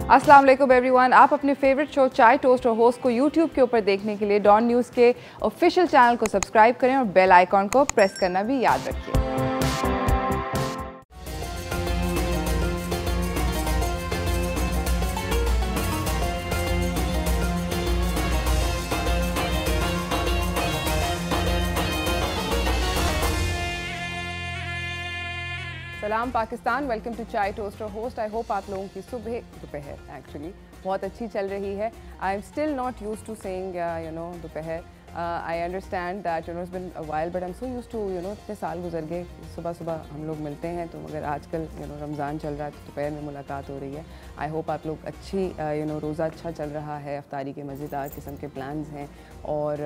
अस्सलाम वालेकुम एवरीवन। आप अपने फेवरेट शो चाय टोस्ट और होस्ट को यूट्यूब के ऊपर देखने के लिए डॉन न्यूज़ के ऑफिशियल चैनल को सब्सक्राइब करें और बेल आइकॉन को प्रेस करना भी याद रखिए। सलाम पाकिस्तान, वेलकम टू चाय टोस्ट और होस्ट। आई होप आप लोगों की सुबह दोपहर एक्चुअली बहुत अच्छी चल रही है। I am still not use to saying दोपहर। I understand that it's been a while but I am so use to इतने साल गुजर गए, सुबह सुबह हम लोग मिलते हैं, तो मगर आजकल रमज़ान चल रहा है तो दोपहर में मुलाकात हो रही है। आई होप आप लोग अच्छी रोज़ा अच्छा चल रहा है, अफ्तारी के मज़ेदार किस्म के प्लान्स हैं और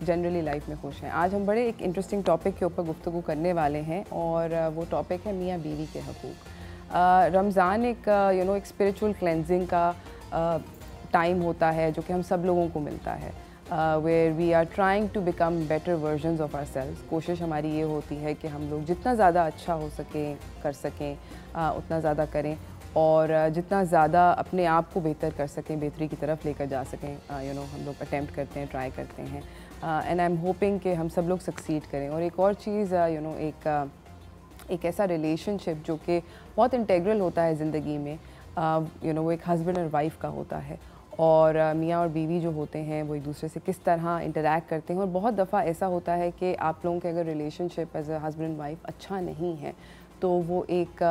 जनरली लाइफ में खुश हैं। आज हम बड़े एक इंटरेस्टिंग टॉपिक के ऊपर गुफ्तगू करने वाले हैं और वो टॉपिक है मियाँ बीवी के हकूक़। रमज़ान एक एक स्पिरिचुअल क्लेंजिंग का टाइम होता है जो कि हम सब लोगों को मिलता है, where we are trying to become better versions of ourselves. कोशिश हमारी ये होती है कि हम लोग जितना ज़्यादा अच्छा हो सकें कर सकें उतना ज़्यादा करें और जितना ज़्यादा अपने आप को बेहतर कर सकें, बेहतरी की तरफ लेकर जा सकें, हम लोग अटेम्प्ट करते हैं, ट्राई करते हैं एंड आई एम होपिंग कि हम सब लोग सक्सीड करें। और एक और चीज़ एक ऐसा रिलेशनशिप जो कि बहुत इंटेग्रल होता है ज़िंदगी में, वो एक हस्बैंड और वाइफ का होता है और मियाँ और बीवी जो होते हैं वो एक दूसरे से किस तरह इंटरैक्ट करते हैं। और बहुत दफ़ा ऐसा होता है कि आप लोगों के अगर relationship as a husband and wife अच्छा नहीं है तो वो एक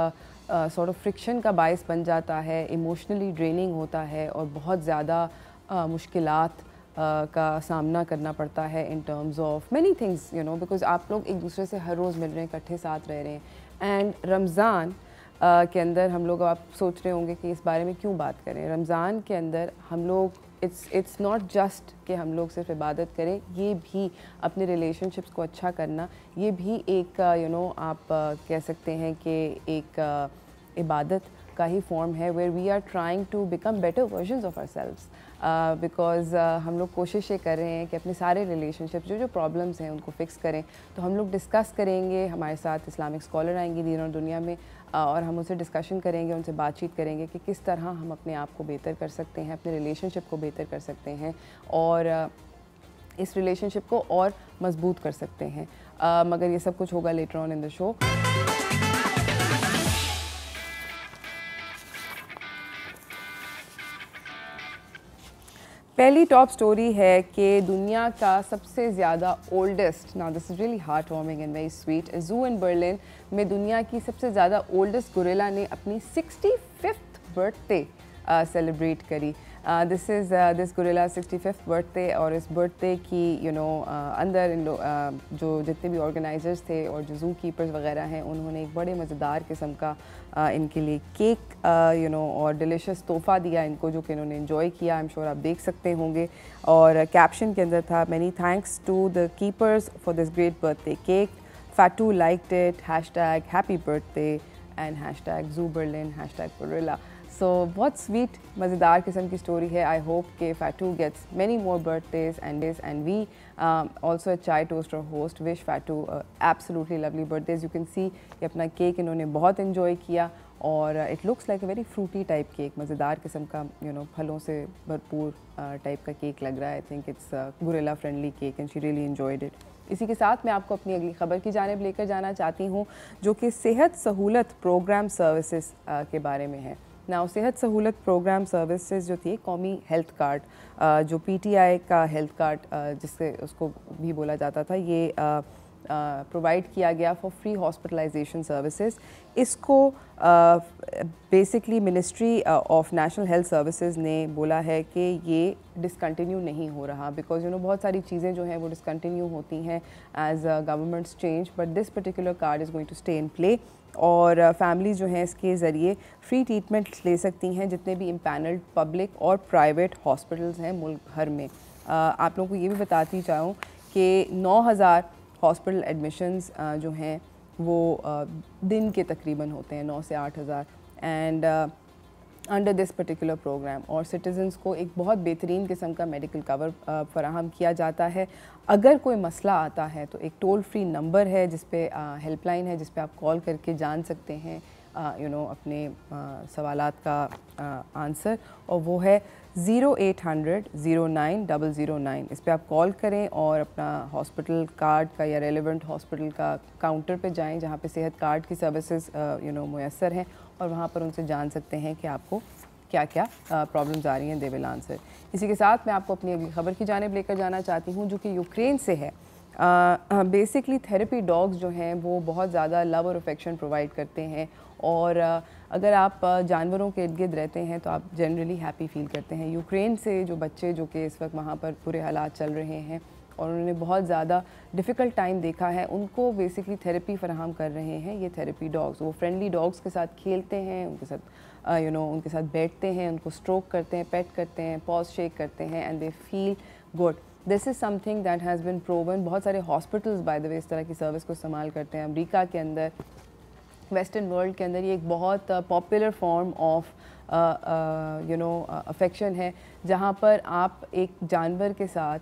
सॉर्ट ऑफ फ्रिक्शन का बायस बन जाता है, इमोशनली ड्रेनिंग होता है और बहुत ज़्यादा मुश्किलात का सामना करना पड़ता है in terms of many things because आप लोग एक दूसरे से हर रोज़ मिल रहे हैं, इकट्ठे साथ रह रहे हैं। एंड रमज़ान के अंदर हम लोग, आप सोच रहे होंगे कि इस बारे में क्यों बात करें। रमज़ान के अंदर हम लोग इट्स नॉट जस्ट कि हम लोग सिर्फ इबादत करें, ये भी अपने रिलेशनशिप्स को अच्छा करना, ये भी एक आप कह सकते हैं कि एक इबादत का ही फॉर्म है, where we are trying to become better versions of ourselves. Because हम लोग कोशिश ये कर रहे हैं कि अपने सारे रिलेशनशिप जो प्रॉब्लम्स हैं उनको फिक्स करें। तो हम लोग डिस्कस करेंगे, हमारे साथ इस्लामिक स्कॉलर आएंगे दीन और दुनिया में और हम उनसे डिस्कशन करेंगे, उनसे बातचीत करेंगे कि किस तरह हम अपने आप को बेहतर कर सकते हैं, अपने रिलेशनशिप को बेहतर कर सकते हैं और इस रिलेशनशिप को और मजबूत कर सकते हैं। मगर ये सब कुछ होगा later on in the show. पहली टॉप स्टोरी है कि दुनिया का सबसे ज़्यादा oldest, now this is really heart warming and very sweet, zoo in Berlin में दुनिया की सबसे ज़्यादा ओल्डेस्ट गोरिल्ला ने अपनी 65th बर्थडे सेलिब्रेट करी। दिस गोरिल्ला 65th बर्थडे और इस बर्थडे की अंदर जो जितने भी ऑर्गेनाइजर्स थे और जो ज़ू कीपर्स वगैरह हैं उन्होंने एक बड़े मज़ेदार किस्म का इनके लिए केक और डिलीशियस तोहफ़ा दिया इनको, जो कि इन्होंने इन्जॉय किया। आई एम श्योर आप देख सकते होंगे और कैप्शन के अंदर था, many thanks to the keepers for this great birthday cake, Fatou liked it, #happy birthday and #zoo Berlin, #gorilla. So बहुत स्वीट मज़ेदार किस्म की स्टोरी है। आई होप कि Fatou gets many more birthdays and we also ate chai toast और host wish Fatou absolutely lovely birthdays. You can see कि अपना cake इन्होंने बहुत इन्जॉय किया और it looks like a very fruity type cake, मज़ेदार किस्म का फलों से भरपूर टाइप का केक लग रहा है। I think it's gorilla friendly cake and she really enjoyed it. इसी के साथ मैं आपको अपनी अगली खबर की जानिब लेकर जाना चाहती हूँ जो कि सेहत सहूलत प्रोग्राम सर्विसेज के बारे में है। नाउ सेहत सहूलत प्रोग्राम सर्विसेज जो थी, कौमी हेल्थ कार्ड जो PTI का हेल्थ कार्ड जिससे उसको भी बोला जाता था, ये प्रोवाइड किया गया फॉर फ्री हॉस्पिटलाइजेशन सर्विसेज। इसको basically ministry of national health services ने बोला है कि ये डिसकंटिन्यू नहीं हो रहा, बिकॉज बहुत सारी चीज़ें जो हैं वो डिसकंटिन्यू होती हैं as governments change, but this particular card is going to stay in play और फैमिलीज़ जो हैं इसके ज़रिए फ्री ट्रीटमेंट ले सकती हैं जितने भी इम्पैनल्ड पब्लिक और प्राइवेट हॉस्पिटल्स हैं मुल्क भर में। आप लोगों को ये भी बताती चाहूँ कि 9000 हॉस्पिटल एडमिशन्स जो हैं वो दिन के तकरीबन होते हैं, 9 से 8000 and under this particular program, और सिटीज़न्स को एक बहुत बेहतरीन किस्म का मेडिकल कवर फराहम किया जाता है। अगर कोई मसला आता है तो एक टोल फ्री नंबर है जिस पे हेल्पलाइन है जिस पे आप कॉल करके जान सकते हैं अपने सवालात का आंसर, और वो है 0800-09-009। इस पर आप कॉल करें और अपना हॉस्पिटल कार्ड का या रेलेवेंट हॉस्पिटल का काउंटर पे जाएं जहाँ पे सेहत कार्ड की सर्विसेज मुयसर हैं, और वहाँ पर उनसे जान सकते हैं कि आपको क्या क्या प्रॉब्लम्स आ रही हैं। They will answer. इसी के साथ मैं आपको अपनी अगली खबर की जानिब लेकर जाना चाहती हूँ, जो कि यूक्रेन से है। बेसिकली थेरेपी डॉग्स जो हैं वो बहुत ज़्यादा लव और अफेक्शन प्रोवाइड करते हैं, और अगर आप जानवरों के इर्द गिर्द रहते हैं तो आप जनरली हैप्पी फील करते हैं। यूक्रेन से जो बच्चे जो कि इस वक्त वहाँ पर बुरे हालात चल रहे हैं और उन्होंने बहुत ज़्यादा डिफ़िकल्ट टाइम देखा है, उनको बेसिकली थेरेपी फराहम कर रहे हैं ये थेरेपी डॉग्स। वो फ्रेंडली डॉग्स के साथ खेलते हैं, उनके साथ उनके साथ बैठते हैं, उनको स्ट्रोक करते हैं, पेट करते हैं, पॉज शेक करते हैं, and they feel good. This is something that has been proven. बहुत सारे हॉस्पिटल्स बाय द वे इस तरह की सर्विस को इस्तेमाल करते हैं। अमेरिका के अंदर, वेस्टर्न वर्ल्ड के अंदर ये एक बहुत पॉपुलर फॉर्म ऑफ अफेक्शन है, जहाँ पर आप एक जानवर के साथ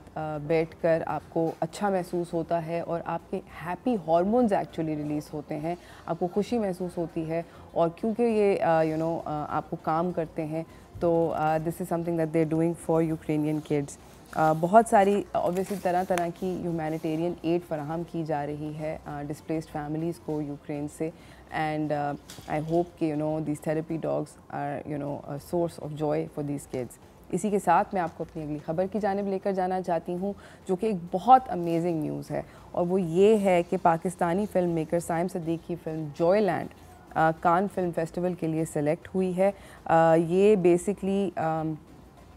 बैठकर आपको अच्छा महसूस होता है और आपके हैप्पी हार्मोन्स एक्चुअली रिलीज़ होते हैं, आपको खुशी महसूस होती है, और क्योंकि ये आपको काम करते हैं, तो this is something that they are doing for Ukrainian kids. बहुत सारी ऑब्वियसली तरह तरह की ह्यूमैनिटेरियन एड फराहम की जा रही है डिस्प्लेस्ड फैमिलीज़ को यूक्रेन से, एंड आई होप कि these therapy dogs are a source of joy for these kids. इसी के साथ मैं आपको अपनी अगली खबर की जानिब लेकर जाना चाहती हूँ, जो कि एक बहुत अमेजिंग न्यूज़ है, और वो ये है कि पाकिस्तानी फिल्म मेकर साइम सदीक की film Joyland Cannes film festival के लिए सेलेक्ट हुई है। ये basically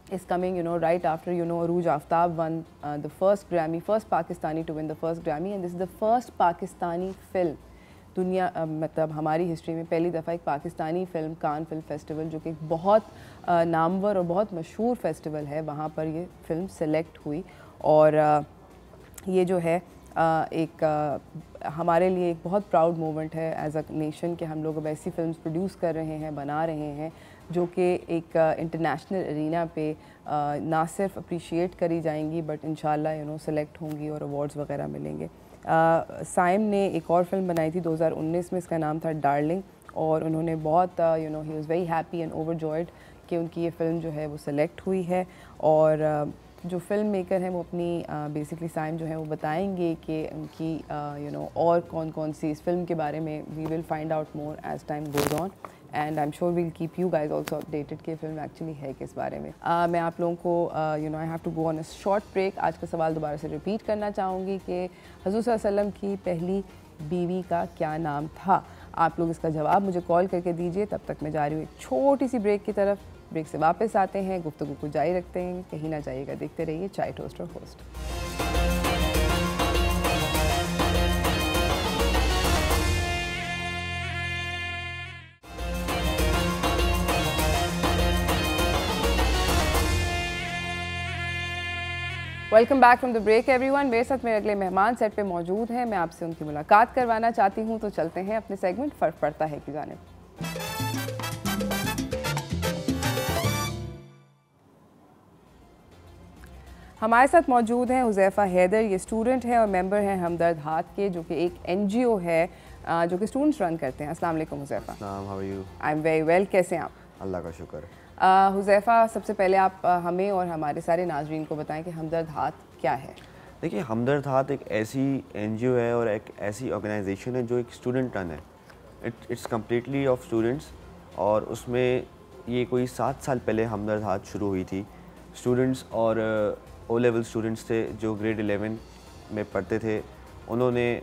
is coming right after Arooj Aftab won the first Grammy, first Pakistani to win the first Grammy, and this is the first Pakistani film दुनिया मतलब हमारी history में पहली दफ़ा एक Pakistani film Cannes film festival, जो कि एक बहुत नामवर और बहुत मशहूर फेस्टिवल है, वहाँ पर ये फ़िल्म सेलेक्ट हुई। और ये जो है एक हमारे लिए एक बहुत प्राउड मोमेंट है एज अ नेशन कि हम लोग अब ऐसी फिल्म्स प्रोड्यूस कर रहे हैं, बना रहे हैं, जो कि एक इंटरनेशनल एरिना पे ना सिर्फ अप्रिशिएट करी जाएंगी बट इंशाल्लाह सेलेक्ट होंगी और अवार्ड्स वगैरह मिलेंगे। साइम ने एक और फिल्म बनाई थी 2019 में, इसका नाम था डार्लिंग, और उन्होंने बहुत he was very happy and overjoyed कि उनकी ये फ़िल्म जो है वो सेलेक्ट हुई है। और जो फिल्म मेकर हैं वो अपनी बेसिकली साइम जो है वो बताएंगे कि उनकी और कौन कौन सी इस फिल्म के बारे में we will find out more as time goes on, and I am sure we'll keep you guys also updated कि फिल्म एक्चुअली है किस बारे में। मैं आप लोगों को I have to go on a short break. आज का सवाल दोबारा से रिपीट करना चाहूँगी कि हुज़ूर सल्लल्लाहु अलैहि वसल्लम की पहली बीवी का क्या नाम था। आप लोग इसका जवाब मुझे कॉल करके दीजिए। तब तक मैं जा रही हूँ एक छोटी सी ब्रेक की तरफ। ब्रेक से वापस आते हैं, गुफ्तगू को जारी रखते हैं, कहीं ना जाइएगा, देखते रहिए चाय टोस्ट और host. Welcome back from the break everyone. मेरे साथ मेरे अगले मेहमान सेट पे मौजूद हैं, मैं आपसे उनकी मुलाकात करवाना चाहती हूँ। तो चलते हैं अपने सेगमेंट फ़र्क पड़ता है की जानिब। हमारे साथ मौजूद हैं हुज़ैफ़ा हैदर। ये स्टूडेंट हैं और मेंबर हैं हमदर्द हाथ के, जो कि एक NGO है जो कि स्टूडेंट्स रन करते हैं। अस्सलाम वालेकुम Huzaifa. How are you? I am very well. कैसे हैं आप? अल्लाह का शुक्र। हुज़ैफ़ा, सबसे पहले आप हमें और हमारे सारे नाज़रीन को बताएं कि हमदर्द हाथ क्या है। देखिए, हमदर्द हाथ एक ऐसी NGO है और एक ऐसी ऑर्गेनाइजेशन है जो एक स्टूडेंट रन है। इट्स कम्प्लीटली ऑफ स्टूडेंट्स, और उसमें ये कोई 7 साल पहले हमदर्द हाथ शुरू हुई थी। स्टूडेंट्स और O लेवल स्टूडेंट्स थे जो ग्रेड 11 में पढ़ते थे, उन्होंने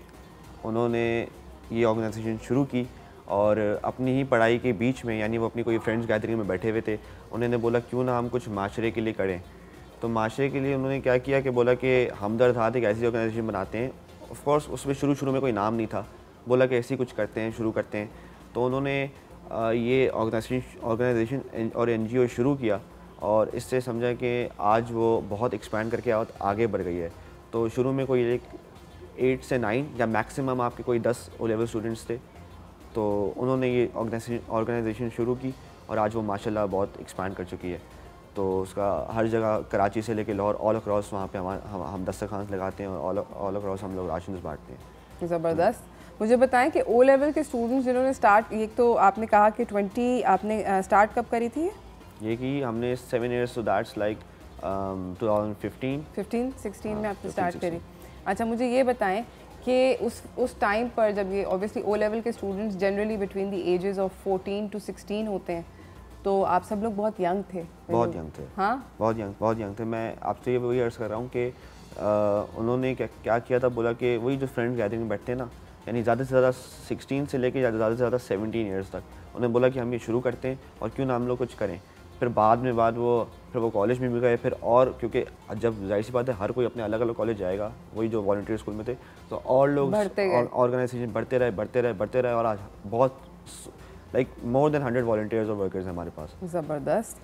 ये ऑर्गेनाइजेशन शुरू की, और अपनी ही पढ़ाई के बीच में, यानी वो अपनी कोई फ्रेंड्स गैदरिंग में बैठे हुए थे, उन्होंने बोला क्यों ना हम कुछ माशरे के लिए करें। तो माशरे के लिए उन्होंने क्या किया कि बोला कि हमदर्द हाथ एक ऐसी ऑर्गेनाइजेशन बनाते हैं। ऑफ कोर्स उसमें शुरू में कोई नाम नहीं था, बोला कि ऐसे ही कुछ करते हैं, शुरू करते हैं। तो उन्होंने ये ऑर्गेनाइजेशन और NGO शुरू किया, और इससे समझा कि आज वो बहुत एक्सपैंड करके आगे बढ़ गई है। तो शुरू में कोई एक 8 से 9 या मैक्सिमम आपके कोई 10 O लेवल स्टूडेंट्स थे, तो उन्होंने ये ऑर्गेनाइजेशन शुरू की, और आज वो माशाल्लाह बहुत एक्सपैंड कर चुकी है। तो उसका हर जगह, कराची से लेकर लाहौर, ऑल अक्रॉस वहाँ पे हम दस्तरखान लगाते हैं, और ऑल अक्रॉस हम लोग राशन बांटते हैं। ज़बरदस्त। मुझे बताएं कि ओ लेवल के स्टूडेंट्स जिन्होंने स्टार्ट, एक तो आपने कहा कि 20 आपने स्टार्ट कब करी थी? ये कि हमने 7 years, so that's like 2015-16 में आपने 15, स्टार्ट 16। करी। अच्छा, मुझे ये बताएं कि उस टाइम पर जब ये ऑब्वियसली ओ लेवल के students generally between the ages of 14 to 16 होते हैं, तो आप सब लोग बहुत यंग थे। बहुत यंग थे। हाँ, बहुत यंग थे। मैं आपसे ये वही अर्ज़ कर रहा हूँ कि उन्होंने क्या किया था, बोला कि वही जो फ्रेंड गैदरिंग में बैठते हैं ना, यानी ज़्यादा से ज़्यादा 16 से लेके ज़्यादा से ज़्यादा 17 ईयर्स तक, उन्होंने बोला कि हम ये शुरू करते हैं और क्यों ना हम लोग कुछ करें। फिर फिर वो कॉलेज में भी गए, फिर और क्योंकि जब जाहिर सी बात है हर कोई अपने अलग अलग कॉलेज जाएगा, वही जो वॉलंटियर स्कूल में थे, तो और लोग ऑर्गेनाइजेशन बढ़ते रहे और आज बहुत लाइक मोर देन 100 वॉलंटियर्स और वर्कर्स हैं हमारे पास। ज़बरदस्त।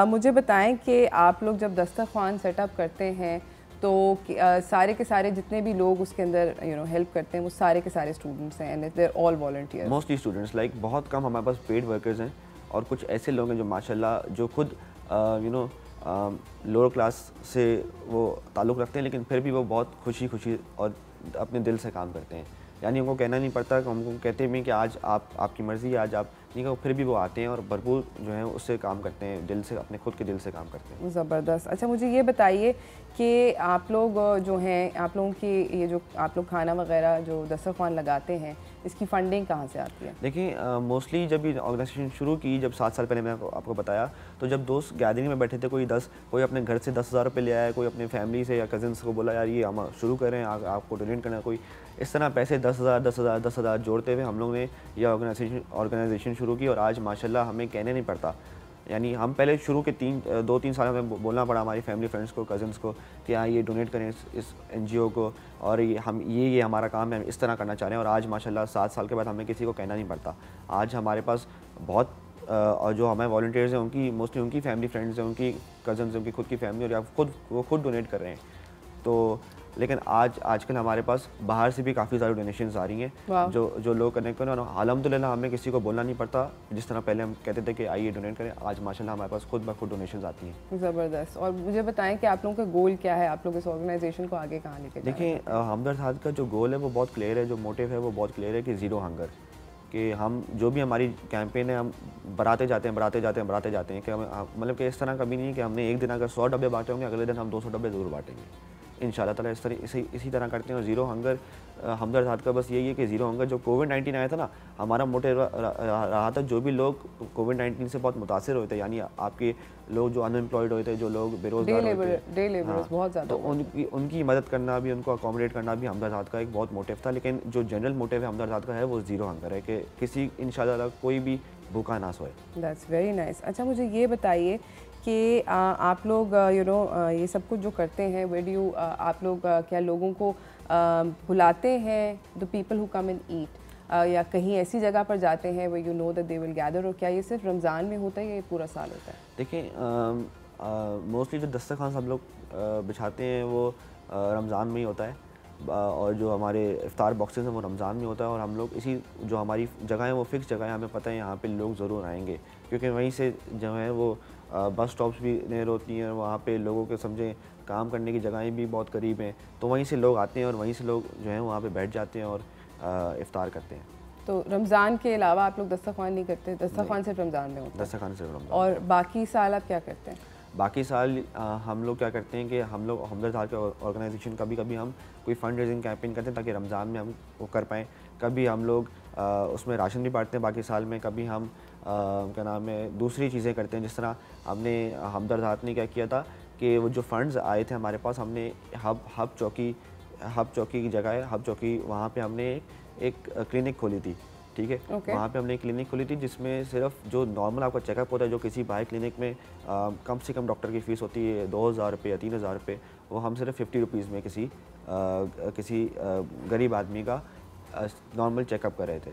मुझे बताएं कि आप लोग जब दस्तरख्वान सेटअप करते हैं तो सारे के सारे जितने भी लोग उसके अंदर हेल्प करते हैं वो सारे के सारे स्टूडेंट्स हैं and they are all volunteers? Mostly students, like बहुत कम हमारे पास पेड वर्कर्स हैं और कुछ ऐसे लोग हैं जो माशाल्लाह जो खुद लोअर क्लास से वो ताल्लुक़ रखते हैं, लेकिन फिर भी वो बहुत खुशी और अपने दिल से काम करते हैं। यानी उनको कहना नहीं पड़ता, हमको कहते हैं कि आज आपकी मर्ज़ी है, आज आप नहीं कहो, फिर भी वो आते हैं और भरपूर जो है उससे काम करते हैं, दिल से, अपने खुद के दिल से काम करते हैं। ज़बरदस्त। अच्छा, मुझे ये बताइए कि आप लोग जो हैं, आप लोगों की ये जो आप लोग खाना वगैरह जो दस्तरख्वान लगाते हैं, इसकी फ़ंडिंग कहाँ से आती है? देखिए, मोस्टली जब ये ऑर्गेनाइजेशन शुरू की, जब 7 साल पहले मैंने आपको बताया, तो जब दोस्त गैदरिंग में बैठे थे, कोई अपने घर से 10,000 रुपये ले आया, कोई अपने फैमिली से या कज़न्स को बोला यार ये हम शुरू करें, आपको डोनेट करना, कोई इस तरह पैसे 10,000 जोड़ते हुए हम लोग ने यह ऑर्गेनाइजेशन शुरू की और आज माशाल्लाह हमें कहने नहीं पड़ता। यानी हम पहले शुरू के 2-3 साल में बोलना पड़ा हमारी फैमिली फ्रेंड्स को, कज़न्स को कि हाँ ये डोनेट करें इस NGO को और ये हमारा काम है, हम इस तरह करना चाह रहे हैं। और आज माशाल्लाह 7 साल के बाद हमें किसी को कहना नहीं पड़ता। आज हमारे पास बहुत और जो हमारे वॉलंटियर्स हैं उनकी मोस्टली उनकी फैमिली फ्रेंड्स हैं, उनकी कज़न्स, उनकी खुद की फैमिली और वो खुद डोनेट कर रहे हैं। तो लेकिन आजकल हमारे पास बाहर से भी काफ़ी सारी डोनेशंस आ रही हैं जो लोग कनेक्ट करें, और अल्हम्दुलिल्लाह हमें किसी को बोलना नहीं पड़ता। जिस तरह पहले हम कहते थे कि आइए डोनेट करें, आज माशाल्लाह हमारे पास खुद ब खुद डोनेशंस आती हैं। ज़बरदस्त। और मुझे बताएं कि आप लोगों का गोल क्या है, आप लोग इस ऑर्गेनाइजेशन को आगे कहाँ लेके जाएं? देखिए, हमदर्द हाथ का जो गोल है वो बहुत क्लियर है, जो मोटिव है वो बहुत क्लियर है कि ज़ीरो हंगर, कि हम जो भी हमारी कैंपेन है हम बढ़ाते जाते हैं कि हम मतलब कि इस तरह कभी नहीं है कि हमने एक दिन अगर 100 डब्बे बांटे होंगे, अगले दिन हम 200 डब्बे ज़रूर बांटेंगे इंशाल्लाह ताला। इसी तरह करते हैं। और ज़ीरो हंगर हमदर्द हाथ का बस यही है कि ज़ीरो हंगर, जो कोविड-19 आया था ना, हमारा मोटिव रहा था जो भी लोग कोविड-19 से बहुत मुतासिर हुए थे, यानी आपके लोग जो अनएम्प्लॉयड हुए थे, जो लोग बेरोज़गार हुए थे, डे लेबरर्स बहुत ज़्यादा, तो उनकी मदद करना भी, उनको अकोमोडेट करना भी हमदर्द हाथ का एक बहुत मोटिव था। लेकिन जो जनरल मोटिव है हमदर्द हाथ का है वो ज़ीरो हंगर है, कि किसी इंशाल्लाह कोई भी भूखा ना सोए। That's very nice. अच्छा, मुझे ये बताइए कि आप लोग ये सब कुछ जो करते हैं, आप लोग क्या लोगों को बुलाते हैं, the people who come and eat, या कहीं ऐसी जगह पर जाते हैं where you know that they will gather, और क्या ये सिर्फ रमज़ान में होता है या ये पूरा साल होता है? देखिए, मोस्टली जो दस्तरखान हम लोग बिछाते हैं वो रमज़ान में ही होता है, और जो हमारे इफ्तार बॉक्सेस हैं वो रमज़ान में होता है। और हम लोग इसी जो हमारी जगह है वो फ़िक्स जगह है, हमें पता है यहाँ पे लोग ज़रूर आएंगे, क्योंकि वहीं से जो है वो बस स्टॉप्स भी नियर होती हैं, वहाँ पे लोगों के समझें काम करने की जगहें भी बहुत करीब हैं, तो वहीं से लोग आते हैं और वहीं से लोग जो हैं वहाँ पे बैठ जाते हैं और इफ्तार करते हैं। तो रमज़ान के अलावा आप लोग दस्तरख्वान नहीं करते? दस्तरख्वान सिर्फ रमज़ान में होता है? दस्तरखान सिर्फ रमज़ान। और बाकी साल आप क्या करते हैं? बाकी साल हम लोग क्या करते हैं कि हम लोग हमदर्द हाथ के ऑर्गेनाइजेशन कभी हम कोई फंड रेजिंग कैंपेन करते हैं ताकि रमज़ान में हम वो कर पाएँ। कभी हम लोग उसमें राशन भी बांटते हैं बाकी साल में, कभी हम क्या नाम है दूसरी चीज़ें करते हैं। जिस तरह हमने हमदर्द हाथ ने क्या किया था कि वो जो फंड्स आए थे हमारे पास, हमने हब चौकी की जगह है, हब चौकी, वहाँ पे हमने एक क्लिनिक खोली थी, ठीक है। वहाँ पे हमने एक क्लिनिक खोली थी जिसमें सिर्फ जो नॉर्मल आपका चेकअप होता है, जो किसी बाहर क्लिनिक में कम से कम डॉक्टर की फ़ीस होती है 2,000 रुपये या 3,000 रुपये, वो हम सिर्फ 50 रुपीज़ में किसी गरीब आदमी का नॉर्मल चेकअप कर रहे थे।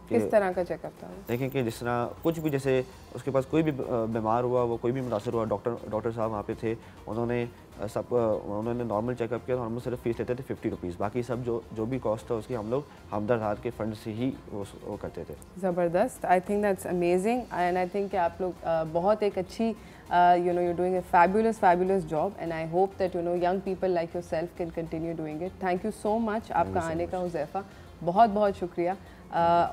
किस तरह का चेकअप था? देखें कि जिस तरह कुछ भी, जैसे उसके पास कोई भी बीमार हुआ, वो कोई भी मुतासर हुआ, डॉक्टर साहब वहाँ पे थे, उन्होंने नॉर्मल चेकअप किया, तो हम सिर्फ फ़ीस लेते थे 50 रुपीज़, बाकी सब जो भी कॉस्ट था उसकी हम लोग हमदर्द हाथ के फंड से ही वो करते थे। ज़बरदस्त। I think that's amazing and I think कि आप लोग बहुत एक अच्छी you're doing a fabulous job and I hope that young people like yourself can continue doing it. Thank you so much आपका आने का हुज़ैफ़ा, बहुत बहुत शुक्रिया।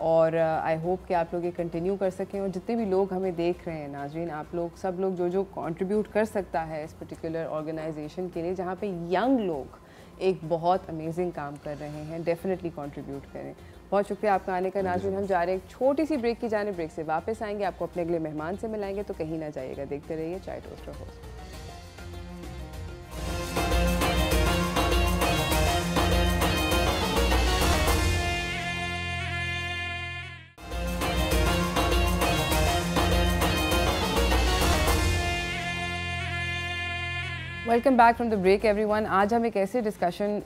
और आई होप कि आप लोग ये कंटिन्यू कर सकें, और जितने भी लोग हमें देख रहे हैं नाज़रीन, आप लोग सब लोग जो कंट्रीब्यूट कर सकता है इस पर्टिकुलर ऑर्गेनाइजेशन के लिए जहाँ पे यंग लोग एक बहुत अमेजिंग काम कर रहे हैं, डेफिनेटली कंट्रीब्यूट करें। बहुत शुक्रिया आपका आने का नाज़रीन। हम जा रहे हैं एक छोटी सी ब्रेक की जाने, ब्रेक से वापस आएंगे, आपको अपने अगले मेहमान से मिलाएंगे, तो कहीं ना जाइएगा, देखते रहिए चाय toaster host. Welcome back from the break everyone. आज हम एक ऐसे डिस्कशन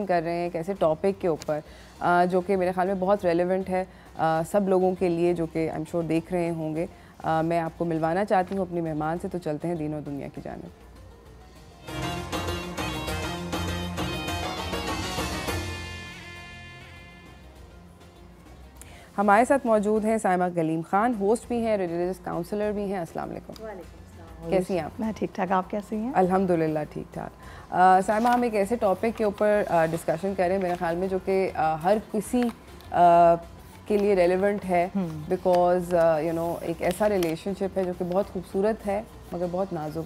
कर रहे हैं, एक ऐसे टॉपिक के ऊपर जो कि मेरे ख्याल में बहुत रेलेवेंट है सब लोगों के लिए, जो कि आई एम श्योर देख रहे होंगे। मैं आपको मिलवाना चाहती हूँ अपनी मेहमान से, तो चलते हैं दीन और दुनिया की जानिब। हमारे साथ मौजूद हैं साइमा कलीम खान, होस्ट भी हैं, रिलीजियस काउंसलर भी हैं। अस्सलाम वालेकुम। कैसी हैं आप? मैं ठीक ठाक, आप कैसी हैं? अल्हम्दुलिल्लाह ठीक ठाक। साइमा, हम एक ऐसे टॉपिक के ऊपर डिस्कशन कर रहे हैं मेरे ख्याल में जो कि हर किसी के लिए रेलेवेंट है, बिकॉज यू नो एक ऐसा रिलेशनशिप है जो कि बहुत खूबसूरत है मगर बहुत नाजुक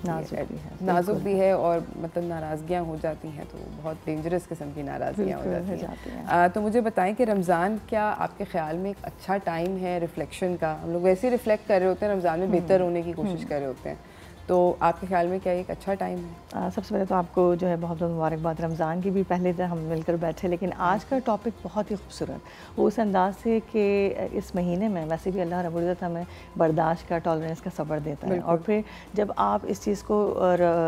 भी है और मतलब नाराज़गियाँ हो जाती हैं तो बहुत डेंजरस किस्म की नाराज़गियाँ हो जाती हैं। तो मुझे बताएं कि रमज़ान क्या आपके ख्याल में एक अच्छा टाइम है रिफ्लेक्शन का? हम लोग वैसे ही रिफ्लेक्ट कर रहे होते हैं, रमज़ान में बेहतर होने की कोशिश कर रहे होते हैं, तो आपके ख्याल में क्या एक अच्छा टाइम है? सबसे पहले तो आपको जो है बहुत बहुत मुबारकबाद रमज़ान की भी। पहले तो हम मिलकर बैठे, लेकिन आज का टॉपिक बहुत ही खूबसूरत वो उस अंदाज से कि इस महीने में वैसे भी अल्लाह रब्बुल इज़्ज़त हमें बर्दाश्त का, टॉलरेंस का सब्र देता है, और फिर जब आप इस चीज़ को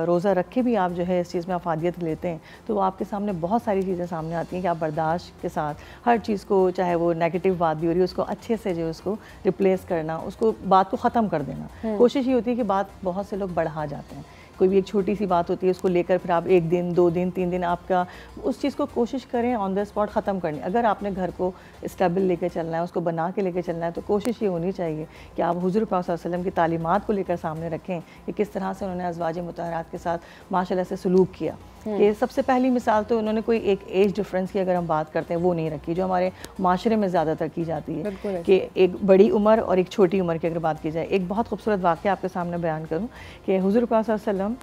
रोज़ा रख के भी आप जो है इस चीज़ में अफादियत लेते हैं तो आपके सामने बहुत सारी चीज़ें सामने आती हैं कि आप बर्दाश्त के साथ हर चीज़ को, चाहे वो नेगेटिव बात भी हो रही है, उसको अच्छे से जो उसको रिप्लेस करना, उसको बात को ख़त्म कर देना। कोशिश ये होती है कि बात बहुत से लोग बढ़ा जाते हैं, कोई भी एक छोटी सी बात होती है उसको लेकर फिर आप 1 दिन 2 दिन 3 दिन आपका उस चीज़ को कोशिश करें ऑन द स्पॉट ख़त्म करनी। अगर आपने घर को स्टेबल लेकर चलना है, उसको बना के लेकर चलना है, तो कोशिश ये होनी चाहिए कि आप हुज़ूर पाक सल्लल्लाहु अलैहि वसल्लम की तालीमात को लेकर सामने रखें कि किस तरह से उन्होंने अज़वाज मुतहहरात के साथ माशाअल्लाह से सलूक किया। कि सबसे पहली मिसाल तो उन्होंने कोई एक एज डिफरेंस की अगर हम बात करते हैं वो नहीं रखी, जो हमारे माशरे में ज़्यादातर की जाती है कि एक बड़ी उम्र और एक छोटी उम्र की अगर बात की जाए। एक बहुत खूबसूरत वाक़या आपके सामने बयान करूँ कि हुज़ूर पाक सल्लल्लाहु अलैहि वसल्लम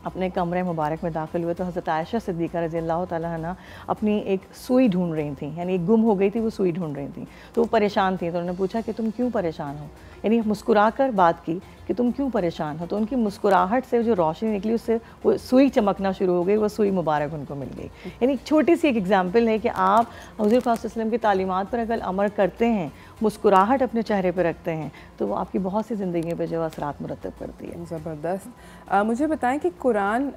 अपने कमरे मुबारक में दाखिल हुए तो हज़रत आयशा सिद्दीक़ा रज़ी अल्लाह तआला अन्हा अपनी एक सुई ढूंढ रही थी, यानी एक गुम हो गई थी, वो सुई ढूंढ रही थी, तो वो परेशान थी। तो उन्होंने पूछा कि तुम क्यों परेशान हो, यानी मुस्कुरा कर बात की कि तुम क्यों परेशान हो, तो उनकी मुस्कुराहट से जो रोशनी निकली उससे वो सुई चमकना शुरू हो गई, वो सुई मुबारक उनको मिल गई। यानी छोटी सी एक एग्जाम्पल है कि आप हुज़ूर पाक वसल्लम की तालीमात पर अगर अमल करते हैं, मुस्कुराहट अपने चेहरे पर रखते हैं, तो वो आपकी बहुत सी ज़िंदगी पे जो असरात मुरतब करती है। ज़बरदस्त। मुझे बताएं कि कुरान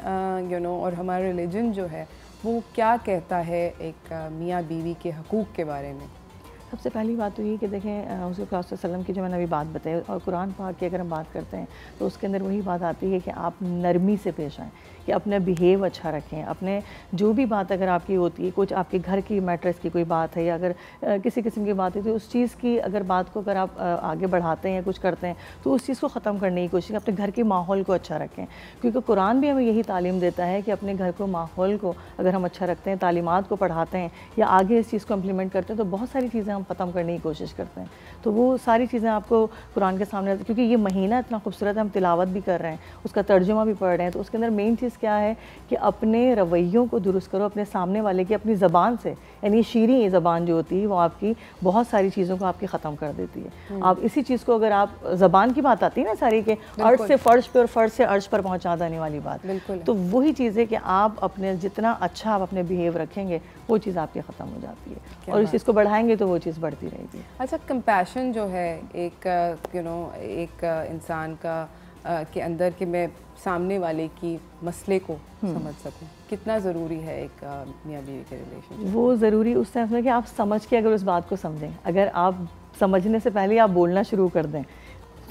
यू नो और हमारा रिलीजन जो है वो क्या कहता है एक मियाँ बीवी के हकूक़ के बारे में? सबसे पहली बात तो ये कि देखें हुज़ूर पाक सल्लल्लाहु अलैहि वसल्लम की जो मैंने अभी बात बताई और कुरान पाक की अगर हम बात करते हैं तो उसके अंदर वही बात आती है कि आप नरमी से पेश आएँ, कि अपने बिहेव अच्छा रखें, अपने जो भी बात अगर आपकी होती है, कुछ आपके घर की मैटर्स की कोई बात है या अगर किसी किस्म की बात है तो उस चीज़ की अगर बात को अगर आप आगे बढ़ाते हैं या कुछ करते हैं तो उस चीज़ को ख़त्म करने की कोशिश, अपने घर के माहौल को अच्छा रखें, क्योंकि कुरान भी हमें यही तालीम देता है कि अपने घर को, माहौल को अगर हम अच्छा रखते हैं, तालीमात को पढ़ाते हैं या आगे इस चीज़ को इम्प्लीमेंट करते हैं तो बहुत सारी चीज़ें हम ख़त्म करने की कोशिश करते हैं। तो वो सारी चीज़ें आपको कुरान के सामने, क्योंकि ये महीना इतना खूबसूरत है, हम तिलावत भी कर रहे हैं, उसका तर्जुमा भी पढ़ रहे हैं, तो उसके अंदर मेन चीज़ क्या है कि अपने रवैयों को दुरुस्त करो, अपने सामने वाले की अपनी ज़बान से, यानी शीरीं ज़बान जो होती है वो आपकी बहुत सारी चीज़ों को आपकी ख़त्म कर देती है। आप इसी चीज़ को अगर आप ज़बान की बात आती है ना सारी के अर्श से फ़र्श पे और फ़र्श से अर्श पर पहुँचा देने वाली बात, तो वही चीज़ है कि आप अपने जितना अच्छा आप अपने बिहेव रखेंगे वो चीज़ आपकी ख़त्म हो जाती है और इस चीज़ को बढ़ाएंगे तो वो चीज़ बढ़ती रहेगी। अच्छा, कंपैशन जो है एक यू नो एक इंसान का के अंदर कि मैं सामने वाले की मसले को समझ सकूं, कितना ज़रूरी है एक मियाँ बीवी के रिलेशनशिप? वो ज़रूरी उस सेंस में कि आप समझ के अगर उस बात को समझें, अगर आप समझने से पहले आप बोलना शुरू कर दें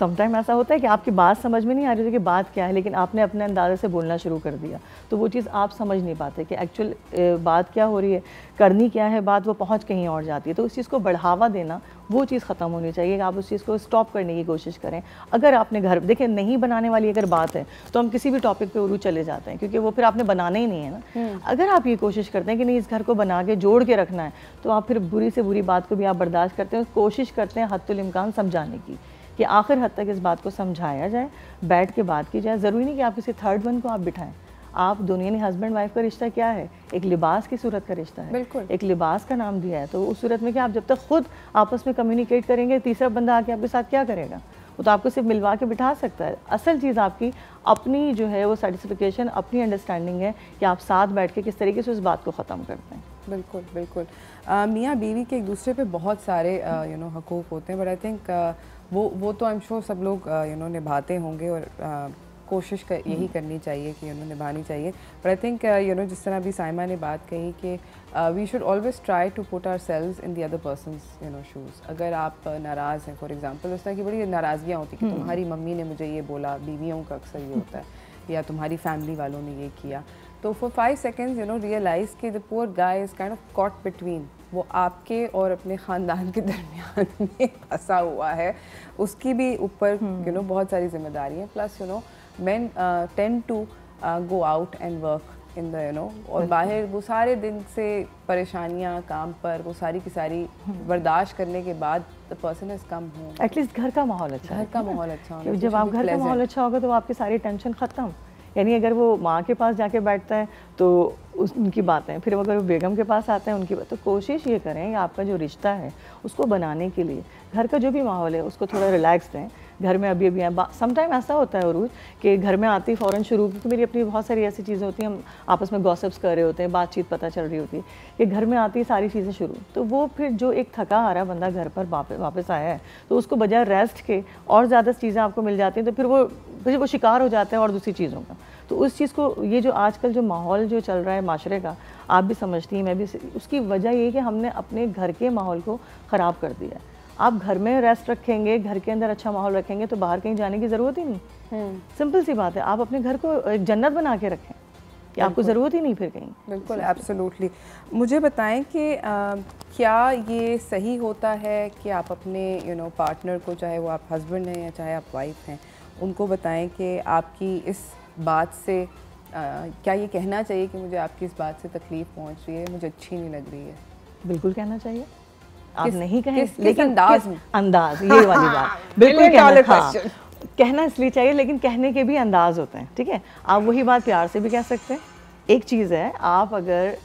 समटाइम ऐसा होता है कि आपकी बात समझ में नहीं आ रही थी कि बात क्या है, लेकिन आपने अपने अंदाजे से बोलना शुरू कर दिया, तो वो चीज़ आप समझ नहीं पाते कि एक्चुअल बात क्या हो रही है, करनी क्या है बात, वो पहुंच कहीं और जाती है। तो उस चीज़ को बढ़ावा देना, वो चीज़ ख़त्म होनी चाहिए कि आप उस चीज़ को स्टॉप करने की कोशिश करें। अगर आपने घर देखिए नहीं बनाने वाली अगर बात है तो हम किसी भी टॉपिक पे उरू चले जाते हैं, क्योंकि वो फिर आपने बनाना ही नहीं है ना। अगर आप ये कोशिश करते हैं कि नहीं इस घर को बना के जोड़ के रखना है, तो आप फिर बुरी से बुरी बात को भी आप बर्दाश्त करते हैं, कोशिश करते हैं हद्दुल इम्कान समझाने की, कि आखिर हद तक इस बात को समझाया जाए, बैठ के बात की जाए। ज़रूरी नहीं कि आप किसी थर्ड वन को आप बिठाएं। आप दुनिया ने हस्बैंड वाइफ का रिश्ता क्या है, एक लिबास की सूरत का रिश्ता है, बिल्कुल एक लिबास का नाम दिया है। तो उस सूरत में कि आप जब तक खुद आपस में कम्युनिकेट करेंगे, तीसरा बंदा आके आपके साथ क्या करेगा, वो तो आपको सिर्फ मिलवा के बिठा सकता है। असल चीज़ आपकी अपनी जो है वो सेटिस्फिकेशन, अपनी अंडरस्टैंडिंग है कि आप साथ बैठ के किस तरीके से उस बात को ख़त्म करते हैं। बिल्कुल बिल्कुल। मियाँ बीवी के एक दूसरे पे बहुत सारे हकूक़ होते हैं, बट आई थिंक वो तो आई एम श्योर सब लोग निभाते होंगे, और कोशिश यही करनी चाहिए कि निभानी चाहिए। बट आई थिंक जिस तरह अभी साइमा ने बात कही कि we should always try to put ourselves in the other person's shoes. अगर आप नाराज़ हैं, फॉर एग्जांपल, उस तरह की बड़ी नाराज़गियाँ होती कि तुम्हारी मम्मी ने मुझे ये बोला, बीवियों का अक्सर ये होता है, या तुम्हारी फैमिली वालों ने ये किया, तो फॉर 5 सेकेंड्स रियलाइज़ कि the poor guy is kind of caught between, वो आपके और अपने ख़ानदान के दरमियान में फंसा हुआ है, उसकी भी ऊपर बहुत सारी जिम्मेदारी है। Plus men tend to go out and work in the और बाहर वो सारे दिन से परेशानियां काम पर, वो सारी की सारी बर्दाश्त करने के बाद the person has come home। At least घर का माहौल अच्छा है, घर का माहौल अच्छा होना, जब आप घर का माहौल अच्छा होगा तो आपकी सारी टेंशन ख़त्म। यानी अगर वो माँ के पास जाके बैठता है तो उनकी बातें, फिर अगर वो बेगम के पास आते हैं उनकी बात, तो कोशिश ये करें कि आपका जो रिश्ता है उसको बनाने के लिए घर का जो भी माहौल है उसको थोड़ा रिलैक्स दें। घर में अभी समटाइम ऐसा होता है उरूज कि घर में आती फ़ौरन शुरू, क्योंकि मेरी अपनी बहुत सारी ऐसी चीज़ें होती हैं, हम आपस में गॉसिप्स कर रहे होते हैं, बातचीत पता चल रही होती है कि घर में आती सारी चीज़ें शुरू, तो वो फिर जो एक थका हारा बंदा घर पर वापस आया है, तो उसको बजाय रेस्ट के और ज़्यादा चीज़ें आपको मिल जाती हैं, तो फिर वो शिकार हो जाता है और दूसरी चीज़ों का। तो उस चीज़ को, ये जो आजकल जो माहौल जो चल रहा है माशरे का, आप भी समझती हैं, मैं भी, उसकी वजह ये है कि हमने अपने घर के माहौल को ख़राब कर दिया है। आप घर में रेस्ट रखेंगे, घर के अंदर अच्छा माहौल रखेंगे, तो बाहर कहीं जाने की ज़रूरत ही नहीं। सिंपल सी बात है, आप अपने घर को एक जन्नत बना के रखें कि आपको ज़रूरत ही नहीं फिर कहीं। बिल्कुल, एब्सोल्युटली। मुझे बताएं कि क्या ये सही होता है कि आप अपने पार्टनर को, चाहे वो आप हस्बैंड हैं या चाहे आप वाइफ हैं, उनको बताएं कि आपकी इस बात से क्या ये कहना चाहिए कि मुझे आपकी इस बात से तकलीफ़ पहुंच रही है, मुझे अच्छी नहीं लग रही है? बिल्कुल कहना चाहिए। आप नहीं कहें, लेकिन अंदाज ये वाली बात बिल्कुल कहना इसलिए चाहिए, लेकिन कहने के भी अंदाज होते हैं, ठीक है। आप वही बात प्यार से भी कह सकते हैं। एक चीज़ है, आप अगर,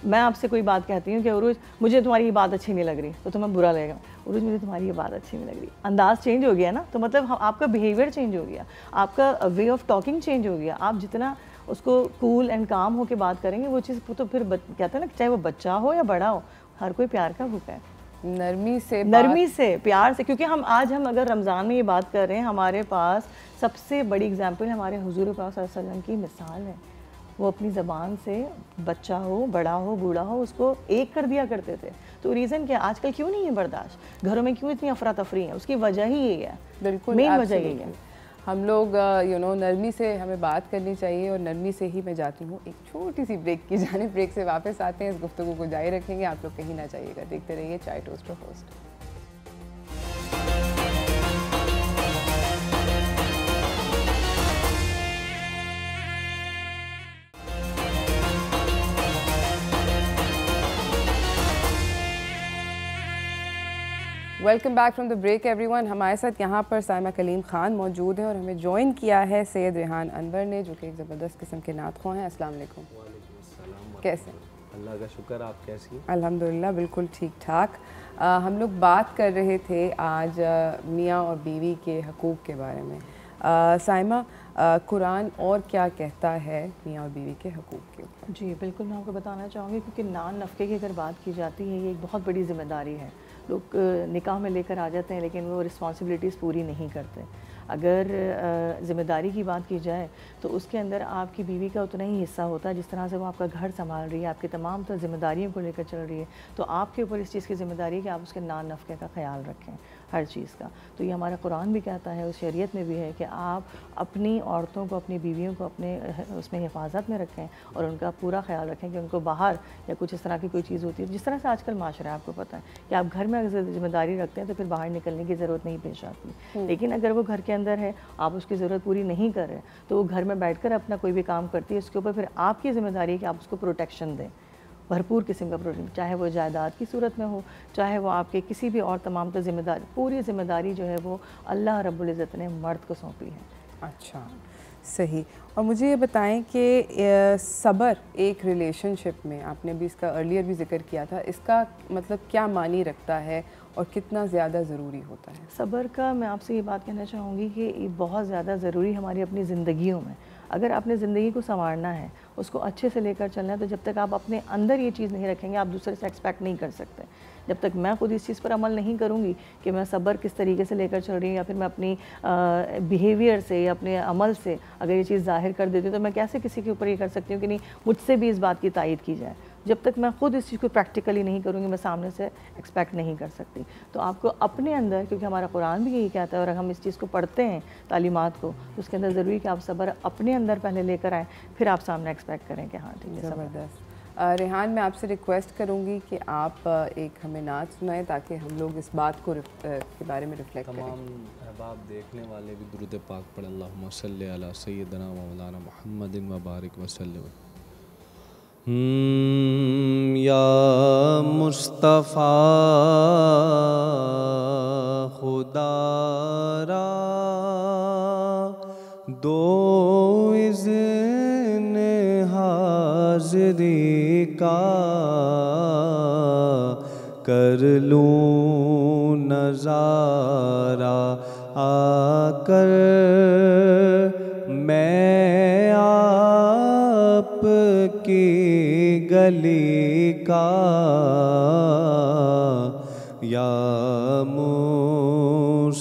मैं आपसे कोई बात कहती हूँ कि उरूज मुझे तुम्हारी ये बात अच्छी नहीं लग रही, तो तुम्हें बुरा लगेगा। उरूज मुझे तुम्हारी ये बात अच्छी नहीं लग रही, अंदाज चेंज हो गया ना, तो मतलब आपका बिहेवियर चेंज हो गया, आपका वे ऑफ टॉकिंग चेंज हो गया। आप जितना उसको कूल एंड काम हो के बात करेंगे, वो चीज़ तो फिर कहते हैं ना, चाहे वो बच्चा हो या बड़ा हो, हर कोई प्यार का भूखा है। नरमी से प्यार से, क्योंकि हम अगर रमज़ान में ये बात कर रहे हैं, हमारे पास सबसे बड़ी एग्जाम्पल हमारे हुजूर पाक सल्लल्लाहु अलैहि वसल्लम की मिसाल है। वो अपनी ज़बान से बच्चा हो, बड़ा हो, बूढ़ा हो, उसको एक कर दिया करते थे। तो रीज़न क्या, आजकल क्यों नहीं है बर्दाश्त, घरों में क्यों इतनी अफरा तफरी है, उसकी वजह ही यही है। बिल्कुल, मेन वजह यही है। हम लोग नरमी से हमें बात करनी चाहिए, और नरमी से ही मैं जाती हूँ एक छोटी सी ब्रेक की जाने। ब्रेक से वापस आते हैं, इस गुफ्तगू को जारी रखेंगे, आप लोग कहीं ना जाइएगा, देखते रहिए चाय toaster host. Welcome back from the break everyone. हमारे साथ यहाँ पर साइमा कलीम ख़ान मौजूद हैं, और हमें ज्वाइन किया है सैयद रेहान अनवर ने, जो कि एक ज़बरदस्त किस्म के नात ख़्वां हैं। अस्सलाम वालेकुम। कैसे? अल्लाह का शुक्र, आप कैसी हैं? अल्हम्दुलिल्लाह बिल्कुल ठीक ठाक। हम लोग बात कर रहे थे आज मियाँ और बीवी के हकूक़ के बारे में। साइमा, कुरान और क्या कहता है मियाँ और बीवी के हकूक़ के ऊपर? जी बिल्कुल, मैं आपको बताना चाहूँगी, क्योंकि नान नफ़क़े की अगर बात की जाती है, ये एक बहुत बड़ी ज़िम्मेदारी है। लोग निकाह में लेकर आ जाते हैं, लेकिन वो रिस्पॉन्सिबिलिटीज़ पूरी नहीं करते। अगर ज़िम्मेदारी की बात की जाए तो उसके अंदर आपकी बीवी का उतना ही हिस्सा होता है जिस तरह से वो आपका घर संभाल रही है, आपकी तमाम तरह जिम्मेदारियों को लेकर चल रही है। तो आपके ऊपर इस चीज़ की ज़िम्मेदारी है कि आप उसके नान नफ़क़े का ख्याल रखें हर चीज़ का। तो ये हमारा कुरान भी कहता है, उस शरीयत में भी है कि आप अपनी औरतों को, अपनी बीवियों को अपने उसमें हिफाजत में रखें और उनका पूरा ख्याल रखें कि उनको बाहर या कुछ इस तरह की कोई चीज़ होती है जिस तरह से आजकल माशरा है, आपको पता है कि आप घर में अगर जिम्मेदारी रखते हैं तो फिर बाहर निकलने की ज़रूरत नहीं पेश आती। लेकिन अगर वो घर के अंदर है, आप उसकी ज़रूरत पूरी नहीं कर रहे तो वो घर में बैठकर अपना कोई भी काम करती है, उसके ऊपर फिर आपकी ज़िम्मेदारी है कि आप उसको प्रोटेक्शन दें, भरपूर किस्म का प्रोटेक्शन, चाहे वो जायदाद की सूरत में हो, चाहे वो आपके किसी भी और तमाम तो ज़िम्मेदारी, पूरी ज़िम्मेदारी जो है वो अल्लाह रब्बुल इज़्ज़त ने मर्द को सौंपी है। अच्छा, सही। और मुझे ये बताएं कि सब्र एक रिलेशनशिप में, आपने भी इसका अर्लियर भी जिक्र किया था, इसका मतलब क्या मानी रखता है और कितना ज़्यादा ज़रूरी होता है? सब्र का मैं आपसे ये बात कहना चाहूँगी कि ये बहुत ज़्यादा ज़रूरी हमारी अपनी ज़िंदगियों में। अगर आपने ज़िंदगी को संवारना है, उसको अच्छे से लेकर चलना है, तो जब तक आप अपने अंदर ये चीज़ नहीं रखेंगे आप दूसरे से एक्सपेक्ट नहीं कर सकते। जब तक मैं खुद इस चीज़ पर अमल नहीं करूँगी कि मैं सब्र किस तरीके से लेकर चल रही हूँ या फिर मैं अपनी बिहेवियर से या अपने अमल से अगर ये चीज़ ज़ाहिर कर देती हूँ तो मैं कैसे किसी के ऊपर ये कर सकती हूँ कि नहीं मुझसे भी इस बात की तायद की जाए। जब तक मैं खुद इस चीज़ को प्रैक्टिकली नहीं करूँगी मैं सामने से एक्सपेक्ट नहीं कर सकती। तो आपको अपने अंदर, क्योंकि हमारा कुरान भी यही कहता है और हम इस चीज़ को पढ़ते हैं तालीमात को, तो उसके अंदर ज़रूरी कि आप सब्र अपने अंदर पहले लेकर आएँ, फिर आप सामने एक्सपेक्ट करें कि हाँ ठीक है। ज़बरदस्त। रेहान, मैं आपसे रिक्वेस्ट करूँगी कि आप एक हमें नात सुनाएं ताकि हम लोग इस बात को के बारे में रिफ्लेक्ट करें। तमाम अहबाब देखने वाले भी दुरूद पाक पढ़, अल्लाहुम्मा सल्ली अला सय्यिदना व मौलाना मुहम्मदिन व बारिक वसल्लम। या मुस्तफ़ा खुदारा दो इज़्न हाज़िरी का, कर लूँ नज़ारा आकर मैं आपकी गली का। या मुस्तफ़ा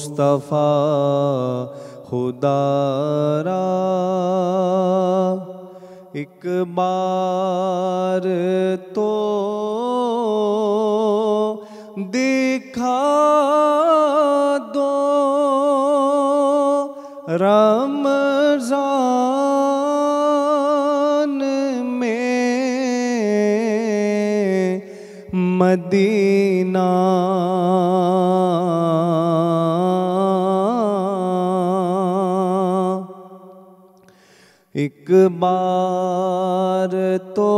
खुदारा एक बार तो दिखा दो रमज़ान में मदीना। एक बार तो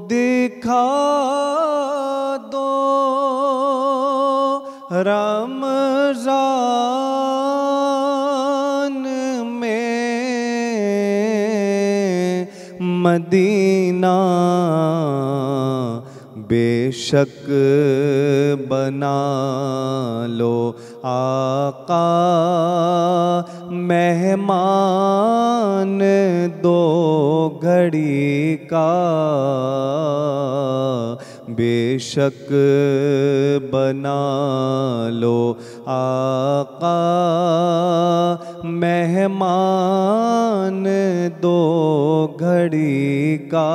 दिखा दो रमज़ान में मदीना। बेशक बना लो आका मेहमान दो घड़ी का। बेशक बना लो आका मेहमान दो घड़ी का।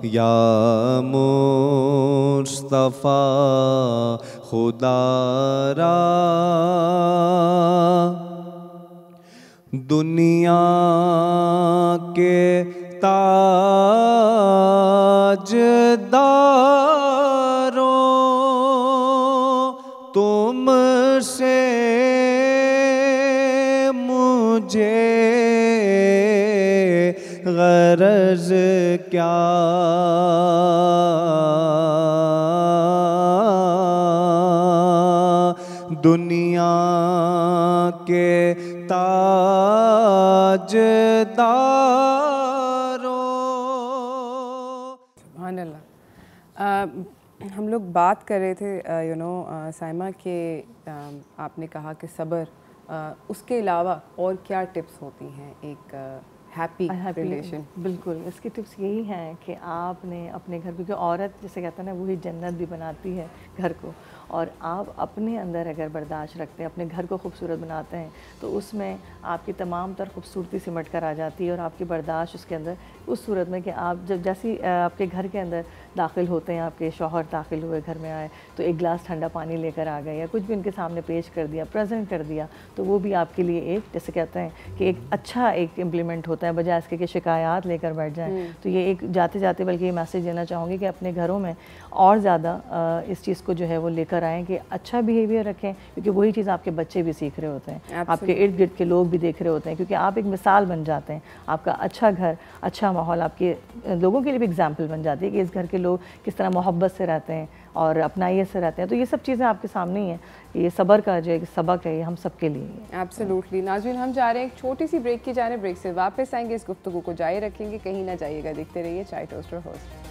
या मुस्तफ़ा खुदारा दुनिया के ताजदारों तुमसे मुझे गरज क्या। दुनिया के ताजदारों। सुभान अल्लाह। हम लोग बात कर रहे थे साइमा के, आपने कहा कि सब्र, उसके अलावा और क्या टिप्स होती हैं एक हैप्पी रिलेशन। बिल्कुल, इसकी टिप्स यही हैं कि आपने अपने घर, क्योंकि औरत जैसे कहता है ना वही जन्नत भी बनाती है घर को, और आप अपने अंदर अगर बर्दाश्त रखते हैं, अपने घर को खूबसूरत बनाते हैं, तो उसमें आपकी तमाम तर खूबसूरती सिमट कर आ जाती है, और आपकी बर्दाश्त उसके अंदर उस सूरत में कि आप जब जैसे आपके घर के अंदर दाखिल होते हैं, आपके शौहर दाखिल हुए, घर में आए तो एक गिलास ठंडा पानी लेकर आ गए या कुछ भी उनके सामने पेश कर दिया, प्रेजेंट कर दिया, तो वो भी आपके लिए एक, जैसे कहते हैं कि एक अच्छा एक इम्प्लीमेंट होता है, बजाय इसके कि शिकायत लेकर बैठ जाएं। तो ये एक जाते जाते बल्कि ये मैसेज देना चाहूँगी कि अपने घरों में और ज़्यादा इस चीज़ को जो है वो लेकर आएँ कि अच्छा बिहेवियर रखें, क्योंकि वही चीज़ आपके बच्चे भी सीख रहे होते हैं, आपके इर्द गिर्द के लोग भी देख रहे होते हैं, क्योंकि आप एक मिसाल बन जाते हैं। आपका अच्छा घर, अच्छा माहौल आपके लोगों के लिए भी एग्जाम्पल बन जाती है कि इस घर के लोग किस तरह मोहब्बत से रहते हैं और अपनाइयत से रहते हैं। तो ये सब चीज़ें आपके सामने ही हैं। ये सब्र का जो एक सबक है, ये हम सब के लिए है। एब्सोल्युटली। नाज़रीन, हम जा रहे हैं एक छोटी सी ब्रेक की जाने, ब्रेक से वापस आएंगे, इस गुफ्तगू को जारी रखेंगे, कहीं ना जाइएगा, देखते रहिए चाय toaster host.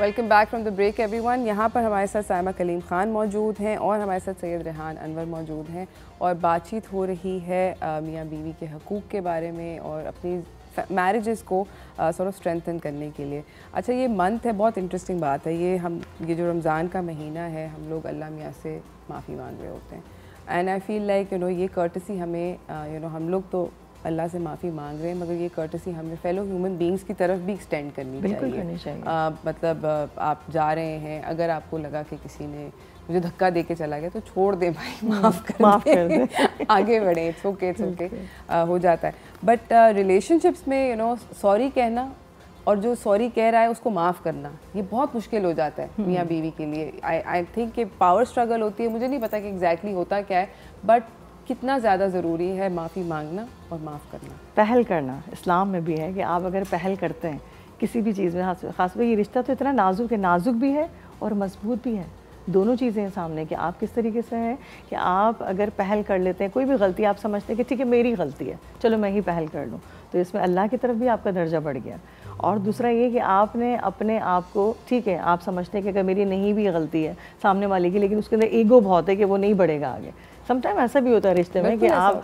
Welcome back from the break everyone. यहाँ पर हमारे साथ साइमा कलीम ख़ान मौजूद हैं और हमारे साथ सैयद रेहान अनवर मौजूद हैं, और बातचीत हो रही है मियाँ बीवी के हकूक़ के बारे में और अपनी मैरिजेस को सॉर्ट ऑफ स्ट्रेंथन करने के लिए। अच्छा, ये मंथ है, बहुत इंटरेस्टिंग बात है ये जो रमज़ान का महीना है, हम लोग अल्लाह मियाँ से माफ़ी मांग रहे होते हैं, एंड आई फील लाइक ये कर्टसी हमें हम लोग तो अल्लाह से माफ़ी मांग रहे हैं, मगर ये कर्टसी हमें फेलो ह्यूमन बींग्स की तरफ भी एक्सटेंड करनी चाहिए। मतलब आप जा रहे हैं, अगर आपको लगा कि किसी ने मुझे धक्का दे के चला गया तो छोड़ दे भाई, माफ़ कर दे आगे बढ़े, इट्स ओके हो जाता है। बट रिलेशनशिप्स में सॉरी कहना और जो सॉरी कह रहा है उसको माफ़ करना, ये बहुत मुश्किल हो जाता है मियाँ बीवी के लिए। आई थिंक कि पावर स्ट्रगल होती है, मुझे नहीं पता कि एग्जैक्टली होता क्या है, बट कितना ज़्यादा ज़रूरी है माफ़ी मांगना और माफ़ करना, पहल करना। इस्लाम में भी है कि आप अगर पहल करते हैं किसी भी चीज़ में, ख़ासकर ये रिश्ता तो इतना नाजुक है, नाजुक भी है और मजबूत भी है, दोनों चीज़ें हैं सामने कि आप किस तरीके से हैं कि आप अगर पहल कर लेते हैं, कोई भी गलती आप समझते हैं कि ठीक है मेरी गलती है, चलो मैं ही पहल कर लूँ, तो इसमें अल्लाह की तरफ भी आपका दर्जा बढ़ गया। और दूसरा ये कि आपने अपने आप को, ठीक है आप समझते हैं कि अगर मेरी नहीं भी गलती है सामने वाले की, लेकिन उसके अंदर ईगो बहुत है कि वो नहीं बढ़ेगा आगे। समटाइम ऐसा भी होता है रिश्ते में कि आप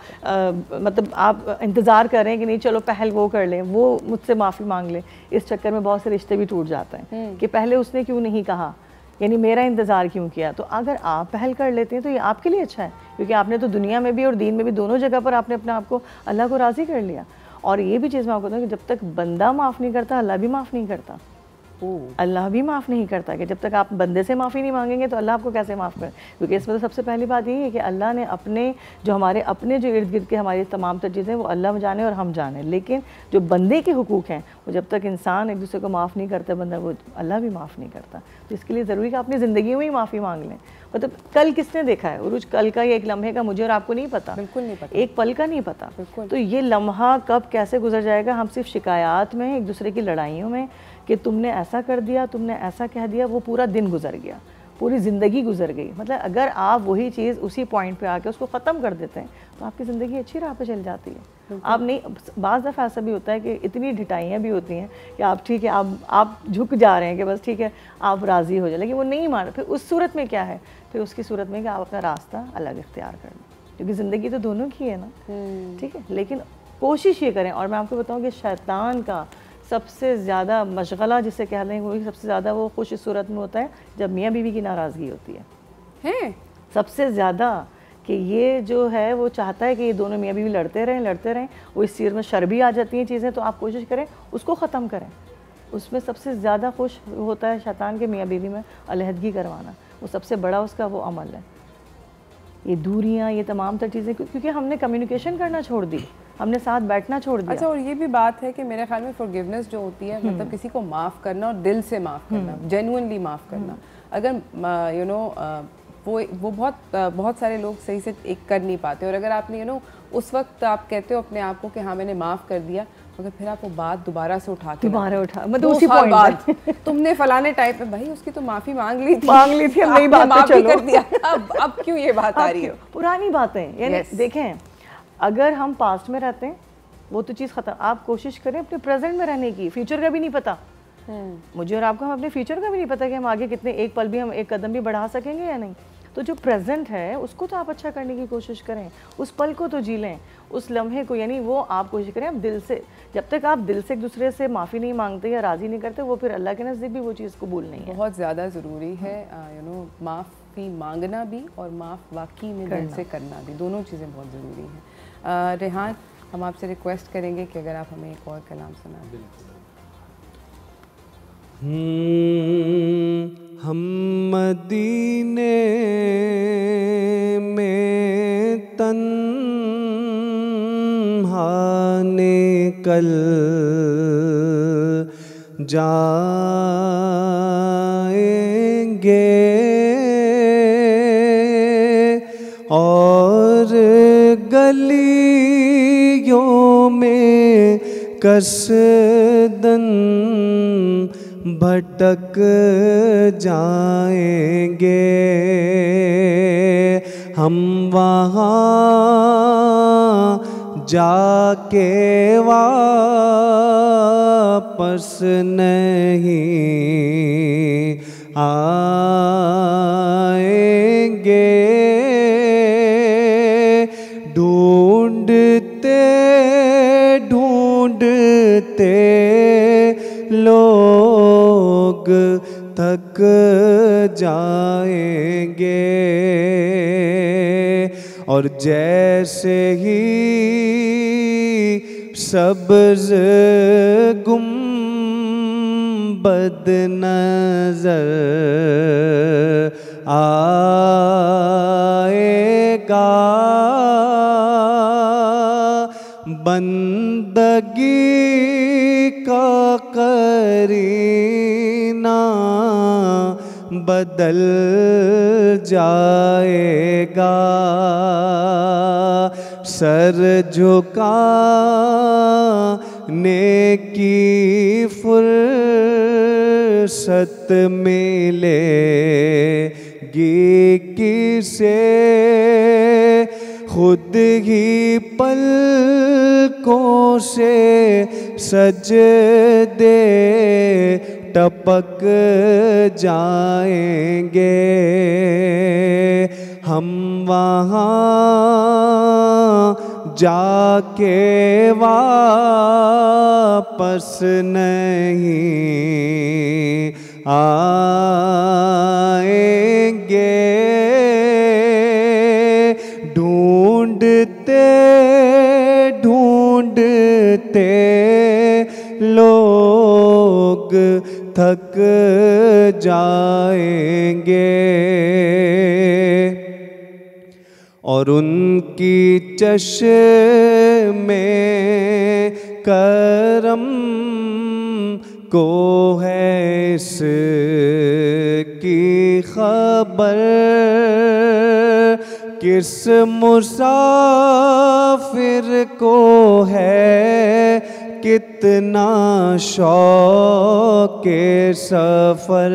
मतलब आप इंतज़ार कर रहे हैं कि नहीं चलो पहल वो कर लें, वो मुझसे माफ़ी मांग लें, इस चक्कर में बहुत से रिश्ते भी टूट जाते हैं कि पहले उसने क्यों नहीं कहा, यानी मेरा इंतज़ार क्यों किया। तो अगर आप पहल कर लेते हैं तो ये आपके लिए अच्छा है, क्योंकि आपने तो दुनिया में भी और दीन में भी दोनों जगह पर आपने अपने आप को अल्लाह को राज़ी कर लिया। और ये भी चीज़ मैं आपको बताऊँ कि जब तक बंदा माफ़ नहीं करता अल्लाह भी माफ़ नहीं करता। अल्लाह भी माफ़ नहीं करता कि जब तक आप बंदे से माफ़ी नहीं मांगेंगे तो अल्लाह आपको कैसे माफ़ करे। क्योंकि इसमें तो सबसे पहली बात यही है कि अल्लाह ने अपने जो इर्द गिर्द के हमारी तमाम तर चीज़ें वो अल्लाह जाने और हम जाने, लेकिन जो बंदे के हुकूक़ हैं वो जब तक इंसान एक दूसरे को माफ़ नहीं करता बंदा, वो अल्लाह भी माफ़ नहीं करता। तो इसके लिए ज़रूरी कि अपनी ज़िंदगी में ही माफ़ी मांग लें। मतलब कल किसने देखा है उरुज, कल का या एक लम्हे का मुझे और आपको नहीं पता, बिल्कुल नहीं पता, एक पल का नहीं पता। तो ये लम्हा कब कैसे गुजर जाएगा, हम सिर्फ शिकायत में, एक दूसरे की लड़ाइयों में कि तुमने ऐसा कर दिया, तुमने ऐसा कह दिया, वो पूरा दिन गुजर गया, पूरी ज़िंदगी गुजर गई। मतलब अगर आप वही चीज़ उसी पॉइंट पे आके उसको ख़त्म कर देते हैं तो आपकी ज़िंदगी अच्छी राह पे चल जाती है। आप नहीं, बाज़ दफ़ा ऐसा भी होता है कि इतनी ढिठाइयाँ भी होती हैं कि आप ठीक है आप झुक जा रहे हैं कि बस ठीक है आप राज़ी हो जाए, लेकिन वो नहीं मान। फिर उस सूरत में क्या है, फिर उसकी सूरत में कि आप अपना रास्ता अलग इख्तियार कर लें, क्योंकि ज़िंदगी तो दोनों की है ना, ठीक है। लेकिन कोशिश ये करें, और मैं आपको बताऊँ कि शैतान का सबसे ज़्यादा मशगला जिसे कह लें वो सबसे ज़्यादा वो खुश इस सूरत में होता है जब मियाँ बीवी की नाराज़गी होती है सबसे ज़्यादा, कि ये जो है वो चाहता है कि ये दोनों मियाँ बीवी लड़ते रहें, वो इस चीज़ में शर भी आ जाती हैं चीज़ें, तो आप कोशिश करें उसको ख़त्म करें। उसमें सबसे ज़्यादा खुश होता है शैतान के मियाँ बीवी में अलहदगी करवाना, वो सबसे बड़ा उसका वो अमल है। ये दूरियां, ये तमाम तर चीज़ें, क्योंकि हमने कम्युनिकेशन करना छोड़ दी, हमने साथ बैठना छोड़ दिया। अच्छा, और ये भी बात है कि मेरे ख्याल में फॉरगिवनेस जो होती है, मतलब किसी को माफ़ करना और दिल से माफ़ करना, जेन्युइनली माफ़ करना, अगर वो बहुत सारे लोग सही से एक कर नहीं पाते, और अगर आपने उस वक्त आप कहते हो अपने आप को कि हाँ मैंने माफ़ कर दिया, मगर फिर आप वो बात दोबारा से उठा मतलब उसी पॉइंट बाद तुमने फलाने टाइप में, भाई उसकी तो माफ़ी मांग ली थी हम नई बात माफ़ी कर दिया, अब क्यों ये बात आ रही है, पुरानी बातें। यानी देखें, अगर हम पास्ट में रहते हैं वो तो चीज़ ख़त्म। आप कोशिश करें अपने प्रेजेंट में रहने की, फ्यूचर का भी नहीं पता मुझे और आपको, हम अपने फ्यूचर का भी नहीं पता कि हम आगे कितने, एक पल भी हम एक कदम भी बढ़ा सकेंगे या नहीं। तो जो प्रेजेंट है उसको तो आप अच्छा करने की कोशिश करें, उस पल को तो जी लें, उस लम्हे को, यानी वो आप कोशिश करें, आप दिल से, जब तक आप दिल से एक दूसरे से माफ़ी नहीं मांगते या राज़ी नहीं करते, वो फिर अल्लाह के नज़दीक भी वो चीज़ कबूल नहीं है। बहुत ज़्यादा ज़रूरी है माफ़ी मांगना भी और माफ़ वाकई में दिल से करना भी, दोनों चीज़ें बहुत ज़रूरी हैं। रेहान, हम आपसे रिक्वेस्ट करेंगे कि अगर आप हमें एक और कलाम सुना दें। हम मदीने में तन्हा निकल जाएंगे और गलियों में कसदन भटक जाएंगे। हम वहाँ जाके वापस नहीं आएंगे। ढूंढते ढूंढते लोग थक जाएंगे और जैसे ही सब्ज़ गुंबद नज़र आएगा, बंदगी का करीना बदल जाएगा। सर झुकाने की फुर्सत मिलेगी किसे, खुद ही पलकों से सजदे टपक जाएंगे। हम वहाँ जाके वापस नहीं आएंगे। ढूंढते ढूंढते लोग थक जाएंगे और उनकी चश्मे करम को है इसकी खबर, किस मुसाफिर को है कितना शौक़े सफ़र।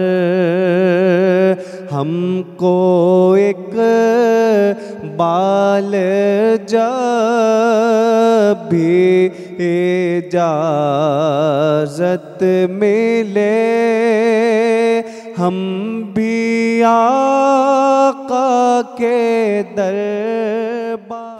हमको एक बाल जब भी इजाज़त मिले, हम भी आका के दरबार।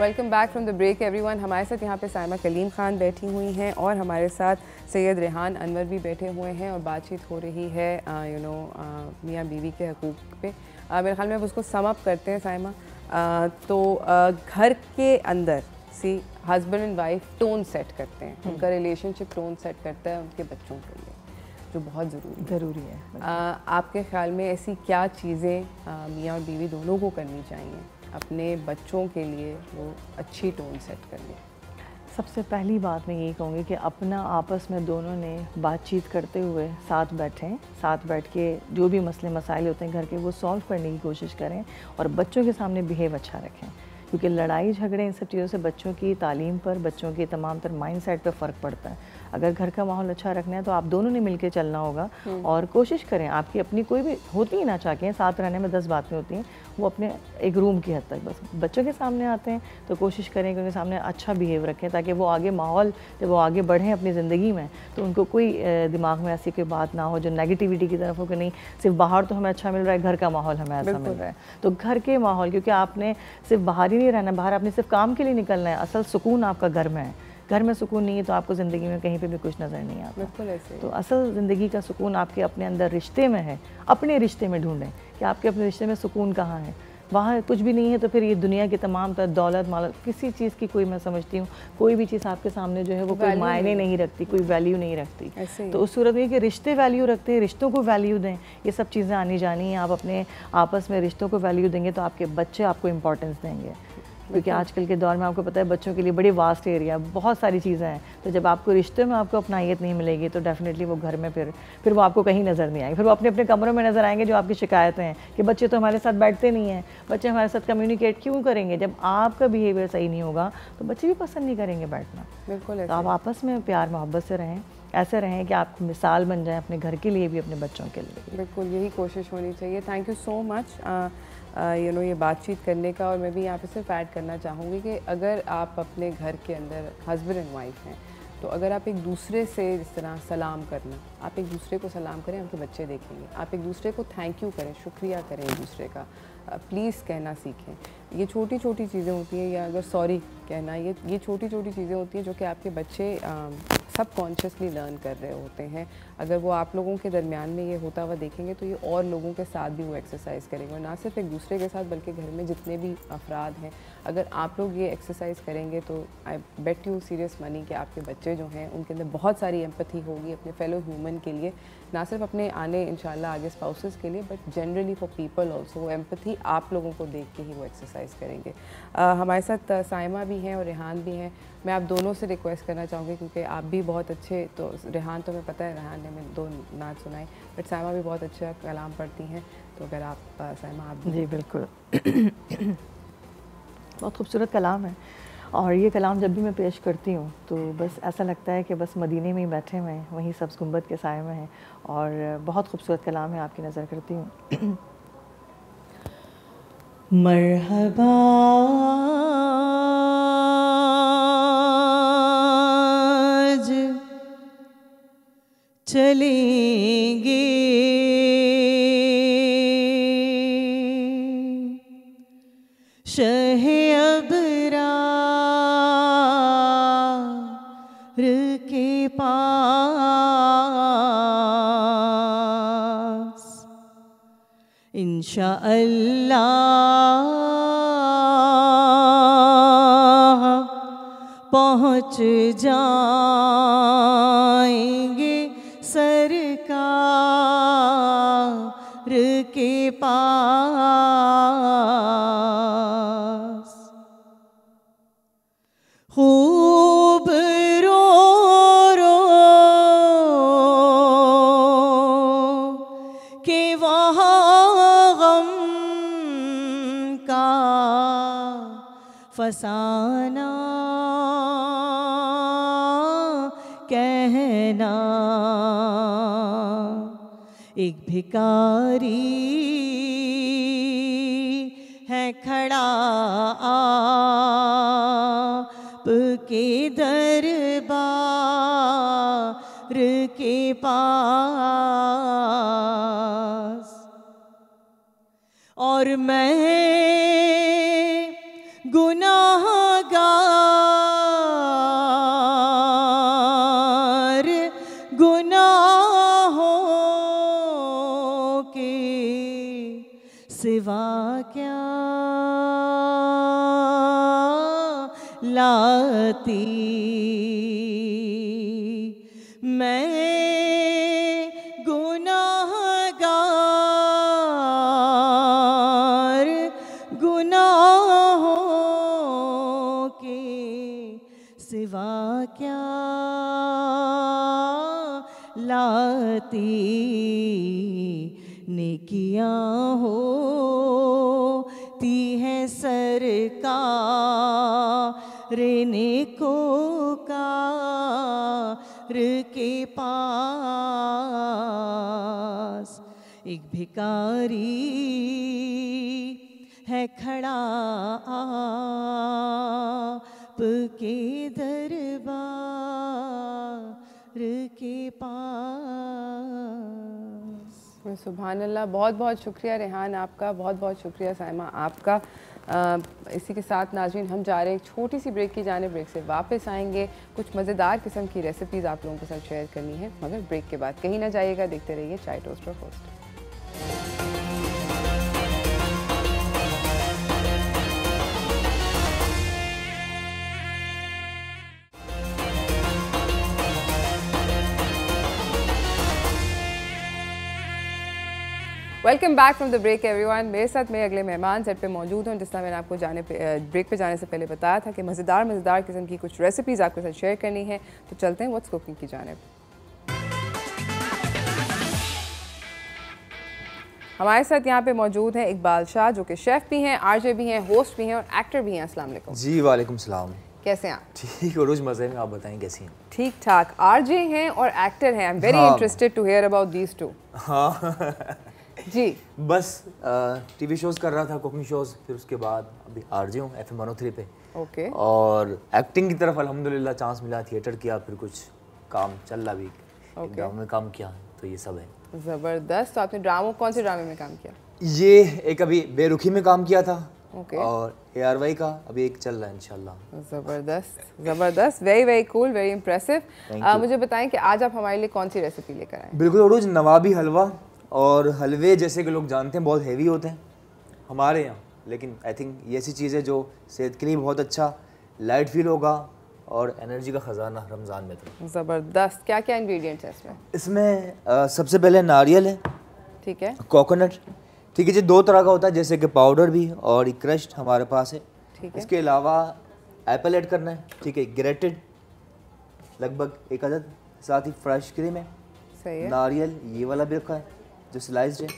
Welcome back from the break everyone. हमारे साथ यहाँ पे साइमा कलीम खान बैठी हुई हैं और हमारे साथ सैयद रेहान अनवर भी बैठे हुए हैं और बातचीत हो रही है मियाँ बीवी के हकूक़ पे। मेरे ख्याल में अब उसको सम अप करते हैं साइमा। घर के अंदर सी husband and wife tone set करते हैं, उनका रिलेशनशिप टोन सेट करता है उनके बच्चों के लिए, जो बहुत ज़रूरी है। आपके ख्याल में ऐसी क्या चीज़ें मियाँ और बीवी दोनों को करनी चाहिए अपने बच्चों के लिए वो अच्छी टोन सेट करने? सबसे पहली बात मैं यही कहूँगी कि अपना आपस में दोनों ने बातचीत करते हुए साथ बैठें, साथ बैठ के जो भी मसले मसाइल होते हैं घर के वो सॉल्व करने की कोशिश करें और बच्चों के सामने बिहेव अच्छा रखें। क्योंकि लड़ाई झगड़े इन सब चीज़ों से बच्चों की तालीम पर, बच्चों के तमाम तर माइंड सेट पर फ़र्क पड़ता है। अगर घर का माहौल अच्छा रखना है तो आप दोनों ने मिलकर चलना होगा और कोशिश करें। आपकी अपनी कोई भी होती ही ना चाहें, साथ रहने में 10 बातें होती हैं, वो अपने एक रूम की हद तक, बस बच्चों के सामने आते हैं तो कोशिश करें कि उनके सामने अच्छा बिहेव रखें, ताकि वो आगे माहौल जब वो आगे बढ़ें अपनी ज़िंदगी में तो उनको कोई दिमाग में ऐसी कोई बात ना हो जो नेगेटिविटी की तरफ हो कि नहीं सिर्फ बाहर तो हमें अच्छा मिल रहा है, घर का माहौल हमें ऐसा मिल रहा है। तो घर के माहौल, क्योंकि आपने सिर्फ बाहर ही नहीं रहना, बाहर आपने सिर्फ काम के लिए निकलना है, असल सुकून आपका घर में है। घर में सुकून नहीं है तो आपको ज़िंदगी में कहीं पे भी कुछ नज़र नहीं आता। बिल्कुल ऐसे। तो असल ज़िंदगी का सुकून आपके अपने अंदर रिश्ते में है। अपने रिश्ते में ढूंढें कि आपके अपने रिश्ते में सुकून कहाँ है। वहाँ कुछ भी नहीं है तो फिर ये दुनिया की तमाम तर दौलत मालत किसी चीज़ की कोई, मैं समझती हूँ कोई भी चीज़ आपके सामने जो है वो कोई मायने नहीं रखती, कोई वैल्यू नहीं रखती। तो उस सूरत में कि रिश्ते वैल्यू रखते हैं, रिश्तों को वैल्यू दें, ये सब चीज़ें आनी जानी हैं। आप अपने आपस में रिश्तों को वैल्यू देंगे तो आपके बच्चे आपको इंपॉर्टेंस देंगे, क्योंकि आजकल के दौर में आपको पता है बच्चों के लिए बड़ी वास्ट एरिया, बहुत सारी चीज़ें हैं। तो जब आपको रिश्ते में आपको अपनाइयत नहीं मिलेगी तो डेफिनेटली वो घर में फिर वो आपको कहीं नज़र नहीं आएंगे। फिर वो अपने अपने कमरों में नज़र आएंगे जो आपकी शिकायतें हैं कि बच्चे तो हमारे साथ बैठते नहीं हैं, बच्चे हमारे साथ कम्युनिकेट क्यों करेंगे। जब आपका बिहेवियर सही नहीं होगा तो बच्चे भी पसंद नहीं करेंगे बैठना। बिल्कुल। तो आप आपस में प्यार मोहब्बत से रहें, ऐसे रहें कि आप मिसाल बन जाएं अपने घर के लिए भी, अपने बच्चों के लिए। बिल्कुल यही कोशिश होनी चाहिए। थैंक यू सो मच ये बातचीत करने का। और मैं भी यहाँ पे सिर्फ ऐड करना चाहूँगी कि अगर आप अपने घर के अंदर हस्बैंड एंड वाइफ हैं तो अगर आप एक दूसरे से जिस तरह सलाम करना, आप एक दूसरे को सलाम करें, आपके बच्चे देखेंगे। आप एक दूसरे को थैंक यू करें, शुक्रिया करें एक दूसरे का, प्लीज़ कहना सीखें। ये छोटी छोटी चीज़ें होती हैं, या अगर सॉरी कहना, ये छोटी छोटी चीज़ें होती हैं जो कि आपके बच्चे सबकॉन्शियसली लर्न कर रहे होते हैं। अगर वो आप लोगों के दरमियान में ये होता हुआ देखेंगे तो ये और लोगों के साथ भी वो एक्सरसाइज करेंगे, और ना सिर्फ एक दूसरे के साथ बल्कि घर में जितने भी अफराद हैं, अगर आप लोग ये एक्सरसाइज करेंगे तो आई बेट यू सीरियस मनी कि आपके बच्चे जो हैं उनके अंदर बहुत सारी एम्पैथी होगी अपने फेलो ह्यूमन के लिए, ना सिर्फ अपने आने इंशाल्लाह आगे स्पाउसेस के लिए, but generally for people also. वो एम्पैथी आप लोगों को देख के ही वो एक्सरसाइज करेंगे। हमारे साथ साइमा भी हैं और रेहान भी हैं। मैं आप दोनों से रिक्वेस्ट करना चाहूँगी, क्योंकि आप भी बहुत अच्छे, तो रेहान तो मैं पता है, रेहान ने मैं 2 नात सुनाई, बट साइमा भी बहुत अच्छा कलाम पढ़ती हैं, तो अगर आप साइमा आप जी बिल्कुल बहुत खूबसूरत कलाम है। और ये कलाम जब भी मैं पेश करती हूँ तो बस ऐसा लगता है कि बस मदीने में ही बैठे हुए हैं, वहीं सब्ज़ गुंबद के साए में हैं, और बहुत खूबसूरत कलाम है। आपकी नज़र करती हूँ। मरहबा चलेंगे शहे अबरार के पास, इंशाअल्लाह पहुँच जाएंगे सरकार के पास। खूब रो रो के वहाँ गम का फसाना कहना, एक भिखारी है खड़ा आपके दरबार के पास, और मैं गुनाहगार गुनाहों के सिवा क्या लाती, मैं गुनाहगार गुनाहों के सिवा क्या लाती, नेकियां होती हैं सर सरकार नेकोकार के पास एक भिखारी है खड़ा आपके दरबार के पास। सुभान अल्लाह, बहुत बहुत शुक्रिया रेहान आपका, बहुत बहुत शुक्रिया साइमा आपका। इसी के साथ नाज़रीन हम जा रहे हैं एक छोटी सी ब्रेक की जाने। ब्रेक से वापस आएंगे, कुछ मज़ेदार किस्म की रेसिपीज़ आप लोगों के साथ शेयर करनी है, मगर ब्रेक के बाद कहीं ना जाइएगा, देखते रहिए चाय टोस्ट और host. Welcome back from the break everyone. मेरे साथ मेरे अगले मेहमान सेट पे मौजूद हैं। जिस तरह मैंने आपको ब्रेक पे जाने से पहले बताया था कि मज़ेदार किस्म की कुछ रेसिपीज़ आपके साथ शेयर करनी है, तो चलते हैं व्हाट्स कुकिंग की जानिब। हमारे साथ यहाँ पे मौजूद हैं इकबाल शाह, जो कि शेफ़ भी हैं, आरजे भी हैं, होस्ट भी हैं और एक्टर भी हैं। अस्सलाम वालेकुम। जी वालेकुम सलाम। कैसे हैं आप? ठीक, रोज़ मज़े में। आप बताएं कैसी हैं? ठीक ठाक। आरजे हैं और एक्टर हैं। I am very interested to hear about these two. हाँ जी, बस टीवी शोज़ कर रहा था, कुकिंग शोज़, फिर उसके बाद अभी आरजे हूँ FM 103 पे। ओके। और एक्टिंग की तरफ अल्हम्दुलिल्लाह चांस मिला, थिएटर किया, फिर कुछ काम चल रहा भी, एक ड्रामा में काम किया, तो ये सब है। ज़बरदस्त। तो आपने कौन से ड्रामे में काम किया? ये एक अभी बेरुखी में काम किया था। ओके। और ARY का अभी एक चल रहा है इंशाल्लाह। ज़बरदस्त, very very cool, very impressive. मुझे बताएं कि आज आप हमारे लिए कौन सी रेसिपी लेकर आए? बिल्कुल रोज़ नवाबी हलवा। और हलवे जैसे कि लोग जानते हैं बहुत हेवी होते हैं हमारे यहाँ, लेकिन आई थिंक ये ऐसी चीज़ है जो सेहत के लिए बहुत अच्छा, लाइट फील होगा और एनर्जी का ख़जाना रमज़ान में। तो ज़बरदस्त। क्या क्या इंग्रेडिएंट्स हैं इसमें? इसमें सबसे पहले नारियल है, ठीक है, कोकोनट, ठीक है जी, 2 तरह का होता है, जैसे कि पाउडर भी और एक क्रश्ड हमारे पास है। ठीक है। इसके अलावा एप्पल ऐड करना है, ठीक है, ग्रेटेड लगभग 1 अदद, साथ ही फ्रेश क्रीम है, सही है, नारियल ये वाला भी रखा है जो स्लाइस्ड है,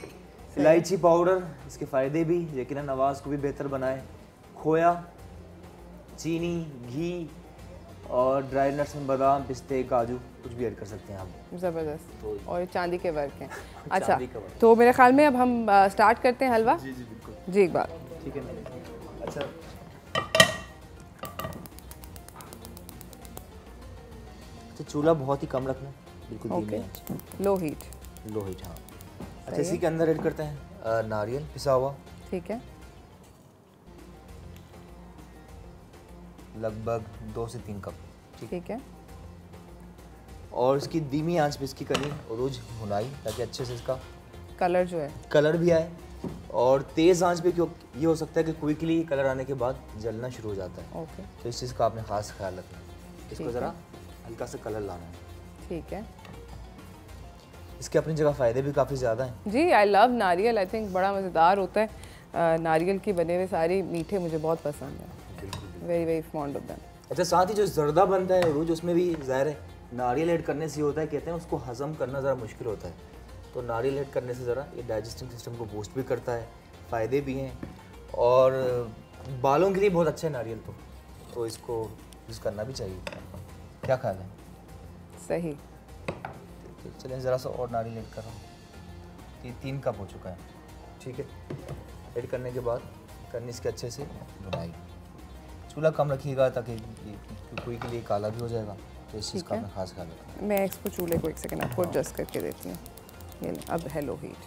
इलायची पाउडर, इसके फ़ायदे भी यकीनन आवाज़ को भी बेहतर बनाए, खोया, चीनी, घी और ड्राई नट्स में बादाम, पिस्ते, काजू, कुछ भी ऐड कर सकते हैं आप। ज़बरदस्त। और चांदी के वर्क हैं। अच्छा, चांदी का वर्क। तो मेरे ख्याल में अब हम स्टार्ट करते हैं हलवा। जी बिल्कुल। जी इकबाल। ठीक है। अच्छा, चूल्हा बहुत ही कम रखना है, बिल्कुल धीमी आंच, लो हीट। Low heat. हाँ। अच्छा, इसी के अंदर ऐड करते हैं नारियल पिसा हुआ, ठीक है, लगभग 2 से 3 कप, ठीक है। और इसकी धीमी आंच पे इसकी करनी और रोज भुनाई, ताकि अच्छे से इसका कलर जो है कलर भी आए। और तेज़ आंच पे क्यों ये हो सकता है कि क्विकली कलर आने के बाद जलना शुरू हो जाता है। ओके, तो इस चीज़ का आपने ख़ास ख्याल रखना है, इसको ज़रा हल्का सा कलर लाना है। ठीक है। इसके अपनी जगह फ़ायदे भी काफ़ी ज़्यादा हैं। जी, आई लव नारियल। आई थिंक बड़ा मज़ेदार होता है। नारियल की बने हुए सारी मीठे मुझे बहुत पसंद है, very very fond of them. अच्छा, साथ ही जो जर्दा बनता है रोज, उसमें भी ज़ाहिर है नारियल ऐड करने से होता है, कहते हैं उसको हज़म करना ज़रा मुश्किल होता है, तो नारियल ऐड करने से ज़रा ये डाइजेस्टिंग सिस्टम को बूस्ट भी करता है, फ़ायदे भी हैं और बालों के लिए बहुत अच्छा है नारियल, तो इसको यूज़ करना भी चाहिए। क्या ख्याल है? सही। चलिए ज़रा सा और नारियल ऐड कर रहा हूँ, ये 3 कप हो चुका है, ठीक है। ऐड करने के बाद करनी इसके अच्छे से भुनाई, चूल्हा कम रखिएगा ताकि कोई के लिए काला भी हो जाएगा, तो इस चीज़ का अपना खास ख्याल रखना। मैं इसको चूल्हे को 1 सेकंड आपको एडजस्ट करके देती हूँ। ये ले, अब है लो हीट,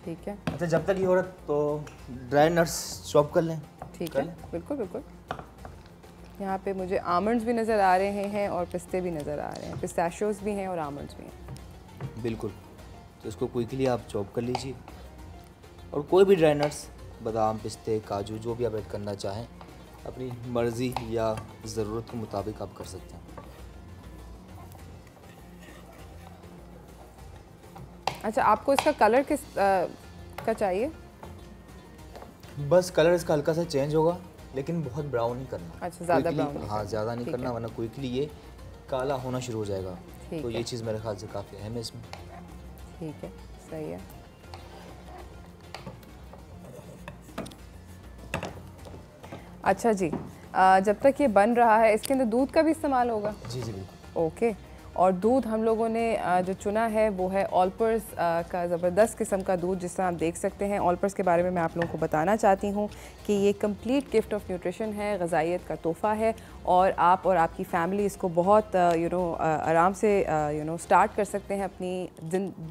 ठीक है। अच्छा, जब तक ये हो रहा तो ड्राई नट्स चॉप कर लें। ठीक है, बिल्कुल बिल्कुल। यहाँ पे मुझे आमंड्स भी नज़र आ रहे हैं और पिस्ते भी नज़र आ रहे हैं, पिस्ताशियोज़ भी हैं और आमंड्स भी हैं। बिल्कुल, तो इसको क्विकली आप चॉप कर लीजिए और कोई भी ड्राई नट्स, बादाम, पिस्ते, काजू, जो भी आप ऐड करना चाहें अपनी मर्ज़ी या ज़रूरत के मुताबिक आप कर सकते हैं। अच्छा, आपको इसका कलर किस का चाहिए? बस कलर इसका हल्का सा चेंज होगा, लेकिन बहुत ब्राउन नहीं करना। अच्छा, ज़्यादा Quickly, ब्राउन नहीं हाँ, ज़्यादा नहीं करना, वरना क्विकली ये काला होना शुरू हो जाएगा। तो ये चीज़ मेरे ख्याल से काफ़ी अहम है इसमें। ठीक है, सही है। अच्छा जी, जब तक ये बन रहा है इसके अंदर दूध का भी इस्तेमाल होगा? जी जी बिल्कुल। ओके। और दूध हम लोगों ने जो चुना है वो है ऑलपर्स का ज़बरदस्त किस्म का दूध, जिस तरह आप देख सकते हैं। ऑलपर्स के बारे में मैं आप लोगों को बताना चाहती हूँ कि ये कंप्लीट गिफ्ट ऑफ न्यूट्रिशन है, ग़िज़ाइयत का तोहफ़ा है, और आप और आपकी फ़ैमिली इसको बहुत आराम से स्टार्ट कर सकते हैं अपनी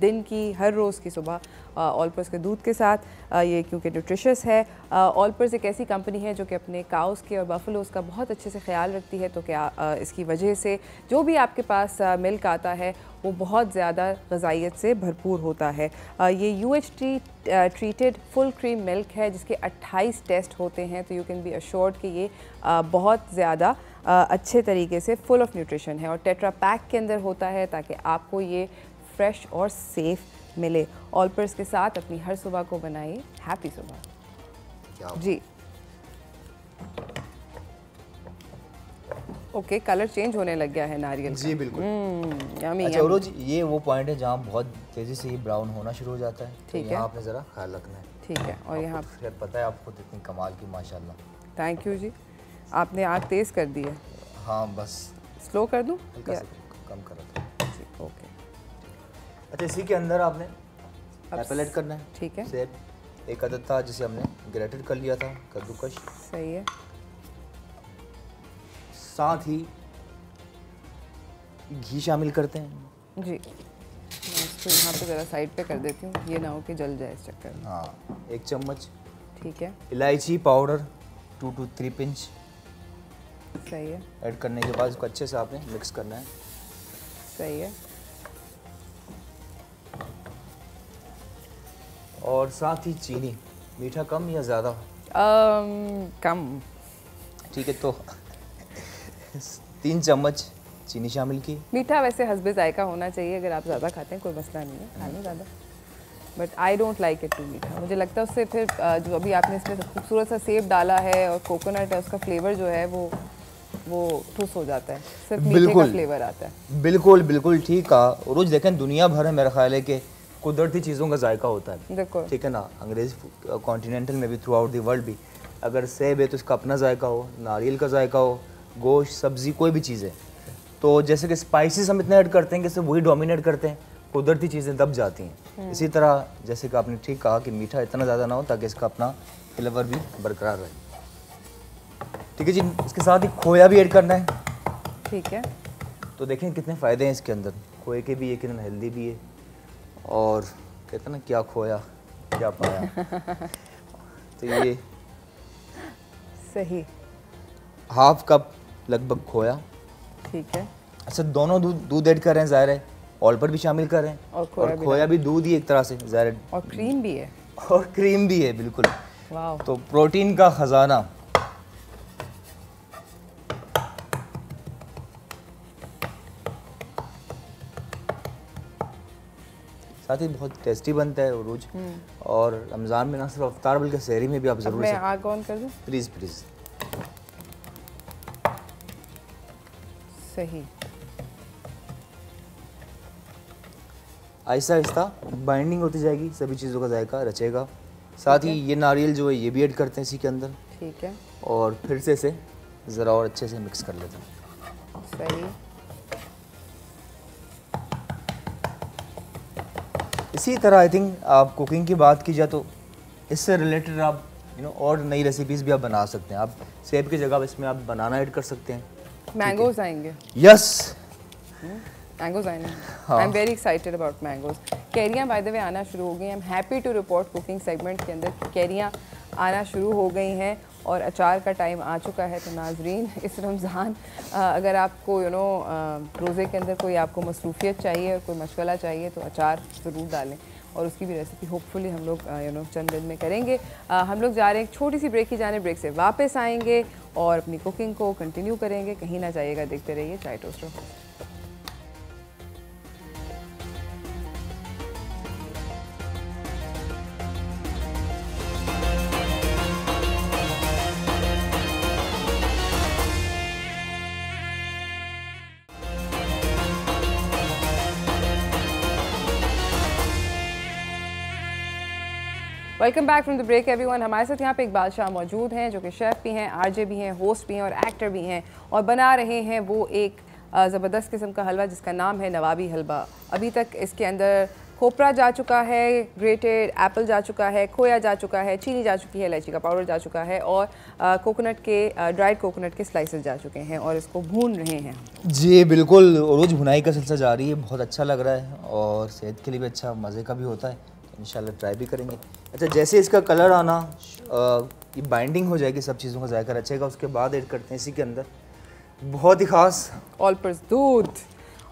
दिन की हर रोज़ की सुबह ऑलपर्स के दूध के साथ। ये क्योंकि न्यूट्रिशस है। ऑलपर्स एक ऐसी कंपनी है जो कि अपने काउस के और बफलोज़ का बहुत अच्छे से ख्याल रखती है, तो क्या इसकी वजह से जो भी आपके पास मिल्क आता है वो बहुत ज़्यादा ग़िज़ाइयत से भरपूर होता है। ये UHT treated full cream milk है जिसके 28 टेस्ट होते हैं, तो यू कैन बी अश्योर्ड कि ये बहुत ज़्यादा अच्छे तरीके से फुल ऑफ न्यूट्रिशन है, और टेट्रा पैक के अंदर होता है ताकि आपको ये फ्रेश और सेफ़ मिले। ऑलपर्स के साथ अपनी हर सुबह को बनाइए हैप्पी सुबह जी। ओके, कलर चेंज होने लग गया है नारियल जी बिल्कुल। यम्मी अच्छा उरोज, ये वो पॉइंट है जहाँ बहुत तेज़ी से ये ब्राउन होना शुरू हो जाता है, ठीक है, यहाँ आपने ज़रा ख्याल रखना है। ठीक है। और यहाँ फिर पता है आपको इतनी कमाल की माशाल्लाह। थैंक यू जी, आपने आग तेज़ कर दी है। हाँ बस स्लो कर दूँ? हल्का सा कम कर रहा जी ओके। अच्छा इसी के अंदर आपने एप्पल ऐड करना है, ठीक है, सेब एक अदद था जिसे हमने ग्रेटेड कर लिया था, कद्दूकश, सही है। साथ ही घी शामिल करते हैं जी, मैं इसको यहाँ पे ज़रा साइड पे कर देती हूँ, ये ना हो कि जल जाए इस चक्कर में। हाँ 1 चम्मच। ठीक है, इलायची पाउडर 2 to 3 पिंच सही है, ऐड करने के बाद इसको अच्छे से आपने मिक्स करना है। सही है। और साथ ही चीनी, मीठा कम या ज़्यादा? कम। ठीक है, तो 3 चम्मच चीनी शामिल की। मीठा वैसे हस्बे जायका होना चाहिए, अगर आप ज़्यादा खाते हैं कोई मसला नहीं है, खा लें ज़्यादा, but I don't like it too मीठा। मुझे लगता है उससे फिर जो अभी आपने इसमें खूबसूरत सा सेब डाला है और कोकोनट है, उसका फ्लेवर जो है वो ठुस हो जाता है, सिर्फ मीठे का फ्लेवर आता है। बिल्कुल बिल्कुल ठीक कहा। रोज देखें दुनिया भर में मेरा ख्याल है कि कुदरती चीज़ों का जायका होता है, देखो ठीक है ना, अंग्रेज़ कॉन्टिनेंटल में भी थ्रू आउट द वर्ल्ड भी। अगर सेब है तो इसका अपना जायका हो, नारियल का जायका हो, गोश्त सब्ज़ी कोई भी चीज़ है, तो जैसे कि स्पाइसेस हम इतने ऐड करते हैं कि सिर्फ वही डोमिनेट करते हैं, कुदरती चीज़ें दब जाती हैं। इसी तरह जैसे कि आपने ठीक कहा कि मीठा इतना ज़्यादा ना हो ताकि इसका अपना फ्लेवर भी बरकरार रहे। ठीक है जी, इसके साथ ही खोया भी ऐड करना है। ठीक है, तो देखें कितने फ़ायदे हैं इसके अंदर, खोए के भी, यकीनन हेल्दी भी है, और कहते हैं ना क्या खोया क्या पाया। तो ये सही, हाफ कप लगभग खोया। ठीक है, अच्छा दोनों दूध ऐड कर रहे हैं, ज़ाहिर है ऑल पर भी शामिल कर रहे हैं, और खोया भी दूध ही एक तरह से, ज़ाहिर है, और क्रीम भी है, और क्रीम भी है, बिल्कुल। वाह, तो प्रोटीन का ख़जाना। साथ ही बहुत टेस्टी बनता है उरूज, और रमज़ान में ना सिर्फ अफ्तार बल्कि सहरी में भी आप ज़रूर मैं आग ऑन कर दूं? Please please. सही, आहिस्ता आहिस्ता बाइंडिंग होती जाएगी, सभी चीज़ों का जायका रचेगा। साथ ही ये नारियल जो है ये भी ऐड करते हैं इसी के अंदर, ठीक है, और फिर से इसे ज़रा और अच्छे से मिक्स कर लेते हैं। सही, इसी तरह आई थिंक आप कुकिंग की बात की जाए तो इससे रिलेटेड आप और नई रेसिपीज़ भी आप बना सकते हैं। आप सेब की जगह इसमें आप बनाना ऐड कर सकते हैं। मैंगोज आएंगे, यस मैंगोज आएंगे, I am very excited about mangoes. कैरियाँ बाय द वे आना शुरू हो गई हैं। I am happy to report cooking segment के अंदर कैरियाँ आना शुरू हो गई हैं और अचार का टाइम आ चुका है। तो नाजरीन, इस रमज़ान अगर आपको रोज़े के अंदर कोई आपको मसरूफियत चाहिए और कोई मशगला चाहिए तो अचार ज़रूर डालें, और उसकी भी रेसिपी होपफुली हम लोग चंद दिन में करेंगे। हम लोग जा रहे हैं एक छोटी सी ब्रेक की जाने, ब्रेक से वापस आएंगे और अपनी कुकिंग को कंटिन्यू करेंगे। कहीं ना जाइएगा, देखते रहिए चाय toaster. Welcome back from the break everyone. हमारे साथ यहाँ पे इकबाल शाह मौजूद हैं जो कि शेफ़ भी हैं, आरजे भी हैं, होस्ट भी हैं और एक्टर भी हैं और बना रहे हैं वो एक ज़बरदस्त किस्म का हलवा जिसका नाम है नवाबी हलवा। अभी तक इसके अंदर खोपरा जा चुका है, ग्रेटेड एप्पल जा चुका है, खोया जा चुका है, चीनी जा चुकी है, इलायची का पाउडर जा चुका है और कोकोनट के ड्राइड कोकोनट के स्लाइसेस जा चुके हैं और इसको भून रहे हैं। जी बिल्कुल, रोज़ भुनाई का सिलसिला जारी है, बहुत अच्छा लग रहा है और सेहत के लिए भी अच्छा, मज़े का भी होता है। इंशाल्लाह ट्राई भी करेंगे। अच्छा, जैसे इसका कलर आना, ये बाइंडिंग हो जाएगी, सब चीज़ों का जायका रचेगा, उसके बाद ऐड करते हैं इसी के अंदर बहुत ही ख़ास ऑलपर्स दूध।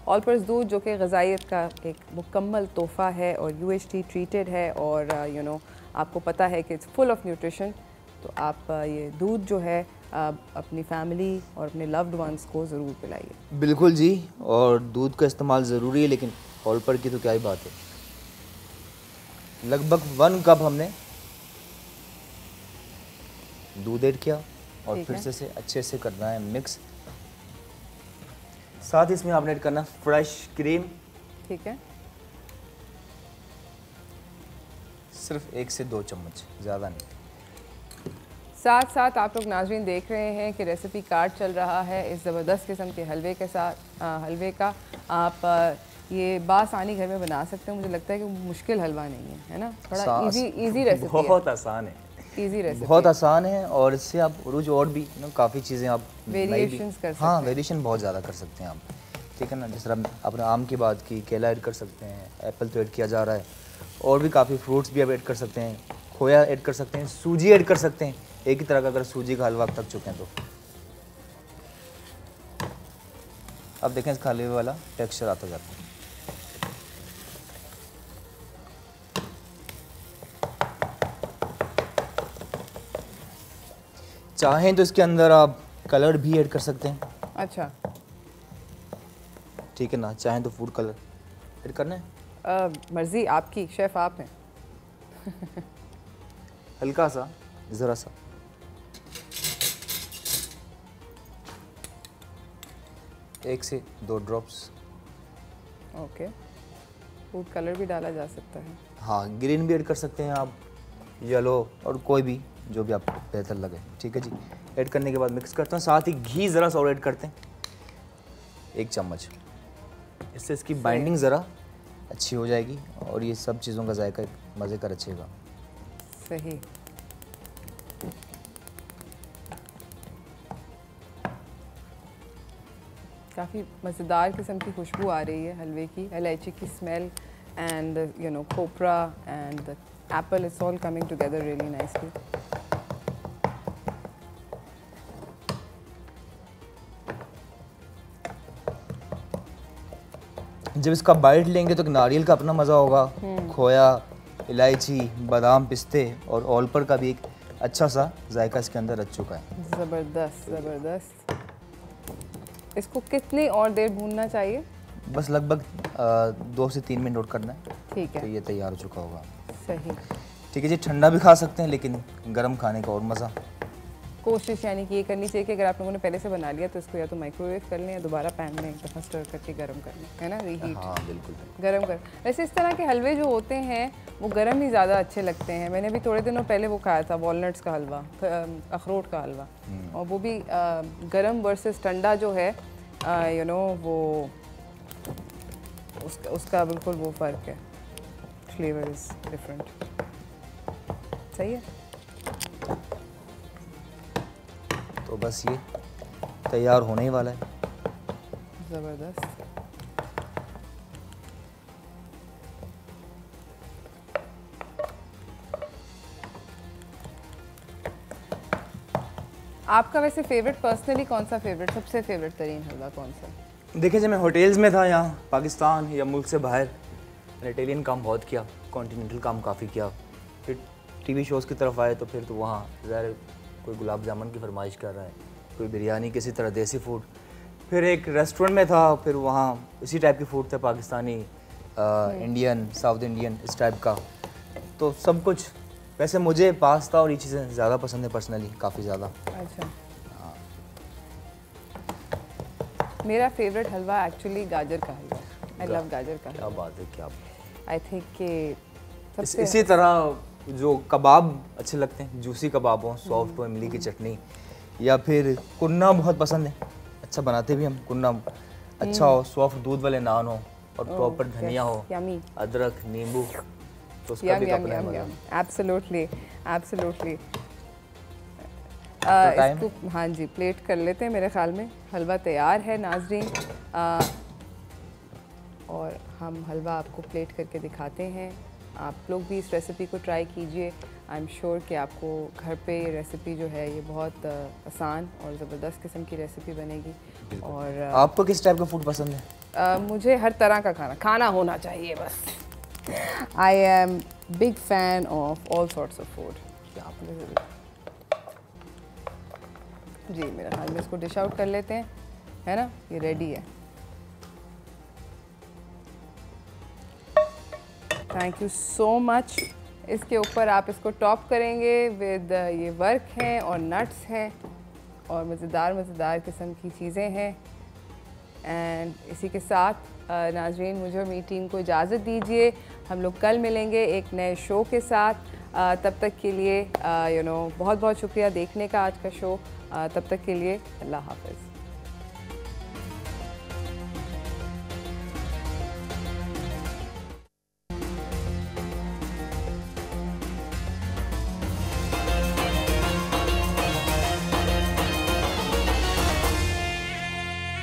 ऑलपर्स दूध जो कि ग़िज़ाइयत का एक मुकम्मल तोहफ़ा है और UHT ट्रीटेड है और आपको पता है कि इट्स फुल ऑफ न्यूट्रिशन। तो आप ये दूध जो है अपनी फैमिली और अपने लव्ड वंस को ज़रूर पिलाइए। बिल्कुल जी, और दूध का इस्तेमाल ज़रूरी है, लेकिन ऑलपर की तो क्या ही बात है। लगभग 1 कप हमने दूध ऐड किया और फिर से अच्छे से करना है मिक्स। साथ ही इसमें आपने ऐड करना फ्रेश क्रीम, ठीक है, सिर्फ 1 से 2 चम्मच, ज़्यादा नहीं। साथ साथ आप लोग नाज़रीन देख रहे हैं कि रेसिपी कार्ड चल रहा है इस ज़बरदस्त किस्म के हलवे के साथ। हलवे का आप ये बासानी घर में बना सकते हैं। मुझे लगता है कि मुश्किल हलवा नहीं है ना, थोड़ा इजी रेसिपी है, बहुत आसान है, इजी रेसिपी बहुत आसान है और इससे आप रोज और भी काफ़ी चीज़ें आप वेरिएशंस कर सकते हैं। हाँ, वेरिएशन बहुत ज़्यादा कर सकते हैं आप, ठीक है ना। जिस तरह आपने आम की बात की, केला ऐड कर सकते हैं, एप्पल तो ऐड किया जा रहा है, और भी काफ़ी फ्रूट्स भी आप ऐड कर सकते हैं, खोया ऐड कर सकते हैं, सूजी ऐड कर सकते हैं। एक ही तरह का अगर सूजी का हलवा आप थक चुके हैं तो अब देखें इसका हलवे वाला टेक्सचर आता जाता है। चाहें तो इसके अंदर आप कलर भी ऐड कर सकते हैं। अच्छा, ठीक है ना, चाहें तो फूड कलर ऐड करना है, मर्जी आपकी, शेफ आप हैं। हल्का सा, ज़रा सा। एक से 2 ड्रॉप्स। ओके, फूड कलर भी डाला जा सकता है। हाँ, ग्रीन भी ऐड कर सकते हैं आप, येलो, और कोई भी जो भी आपको बेहतर लगे, ठीक है जी। ऐड करने के बाद मिक्स करते हैं, साथ ही घी ज़रा सा और ऐड करते हैं, 1 चम्मच। इससे इसकी बाइंडिंग ज़रा अच्छी हो जाएगी और ये सब चीज़ों का जायका मज़े का रचेगा। सही, काफ़ी मज़ेदार किस्म की खुशबू आ रही है हलवे की, इलायची की smell and khopra and the apple, it's all coming together really nicely. जब इसका बाइट लेंगे तो नारियल का अपना मज़ा होगा, खोया, इलायची, बादाम, पिस्ते और ऑलपर का भी एक अच्छा सा जायका इसके अंदर रच चुका है। ज़बरदस्त ज़बरदस्त। इसको कितनी और देर भूनना चाहिए? बस लगभग 2 से 3 मिनट नोट करना है, ठीक तो है, ये तैयार हो चुका होगा। सही। ठीक है जी, ठंडा भी खा सकते हैं लेकिन गर्म खाने का और मज़ा। कोशिश यानी कि ये करनी चाहिए कि अगर आप लोगों ने पहले से बना लिया तो इसको या तो माइक्रोवेव कर लें या दोबारा पैन में एक दफ़ा स्टर करके गर्म कर लें, है ना, रीहीट। हाँ बिल्कुल, गरम कर। वैसे इस तरह के हलवे जो होते हैं वो गरम ही ज़्यादा अच्छे लगते हैं। मैंने भी थोड़े दिनों पहले वो खाया था, वॉलनट्स का हलवा, अखरोट का हलवा, और वो भी गरम वर्सेस ठंडा जो है वो उसका बिल्कुल वो फ़र्क है, फ्लेवर इज़ डिफरेंट। सही है, तो बस ये तैयार होने ही वाला है। ज़बरदस्त। आपका वैसे फेवरेट पर्सनली कौन सा फेवरेट, सबसे फेवरेट तरीन हलवा कौन सा? देखिए, जब मैं होटल्स में था यहाँ पाकिस्तान या मुल्क से बाहर, मैंने इटालियन काम बहुत किया, कॉन्टिनेंटल काम काफ़ी किया, फिर टीवी शोज़ की तरफ आए तो फिर तो वहाँ ज़ाहिर कोई गुलाब जामुन की फरमाइश कर रहा है, कोई बिरयानी, किसी तरह देसी फूड। फिर एक रेस्टोरेंट में था, फिर वहाँ इसी टाइप की फ़ूड था, पाकिस्तानी, इंडियन, साउथ इंडियन, इस टाइप का। तो सब कुछ। वैसे मुझे पास्ता और ये चीज़ें ज़्यादा पसंद है पर्सनली, काफ़ी ज़्यादा। अच्छा, मेरा फेवरेट हलवा एक्चुअली गाजर का हलवा। आई लव गाजर का क्या हलवा। बात है, क्या आई थिंक कि सबसे इसी तरह जो कबाब अच्छे लगते हैं, जूसी कबाब हो, सॉफ्ट हो, इमली की चटनी, या फिर कुन्ना बहुत पसंद है, अच्छा बनाते भी हम कुन्ना, अच्छा हो, सॉफ्ट दूध वाले नान हो और प्रॉपर धनिया हो, अदरक, नींबू, तो उसका भी अपना मजा। Absolutely absolutely. टाइम इसको हाँ जी प्लेट कर लेते हैं। मेरे ख्याल में हलवा तैयार है नाजरीन, और हम हलवा आपको प्लेट करके दिखाते हैं। आप लोग भी इस रेसिपी को ट्राई कीजिए। आई एम श्योर कि आपको घर पे ये रेसिपी जो है ये बहुत आसान और ज़बरदस्त किस्म की रेसिपी बनेगी। और आपको किस टाइप का फूड पसंद है? मुझे हर तरह का खाना होना चाहिए बस। I am big fan of all sorts of food. जी मेरे ख्याल में इसको डिश आउट कर लेते हैं, है ना, ये रेडी है। Thank you so much. इसके ऊपर आप इसको टॉप करेंगे विद ये वर्क हैं और नट्स हैं और मज़ेदार किस्म की चीज़ें हैं। एंड इसी के साथ नाज़रीन मुझे और मेरी टीम को इजाज़त दीजिए। हम लोग कल मिलेंगे एक नए शो के साथ। तब तक के लिए बहुत बहुत शुक्रिया देखने का आज का शो। तब तक के लिए अल्लाह हाफ़िज़।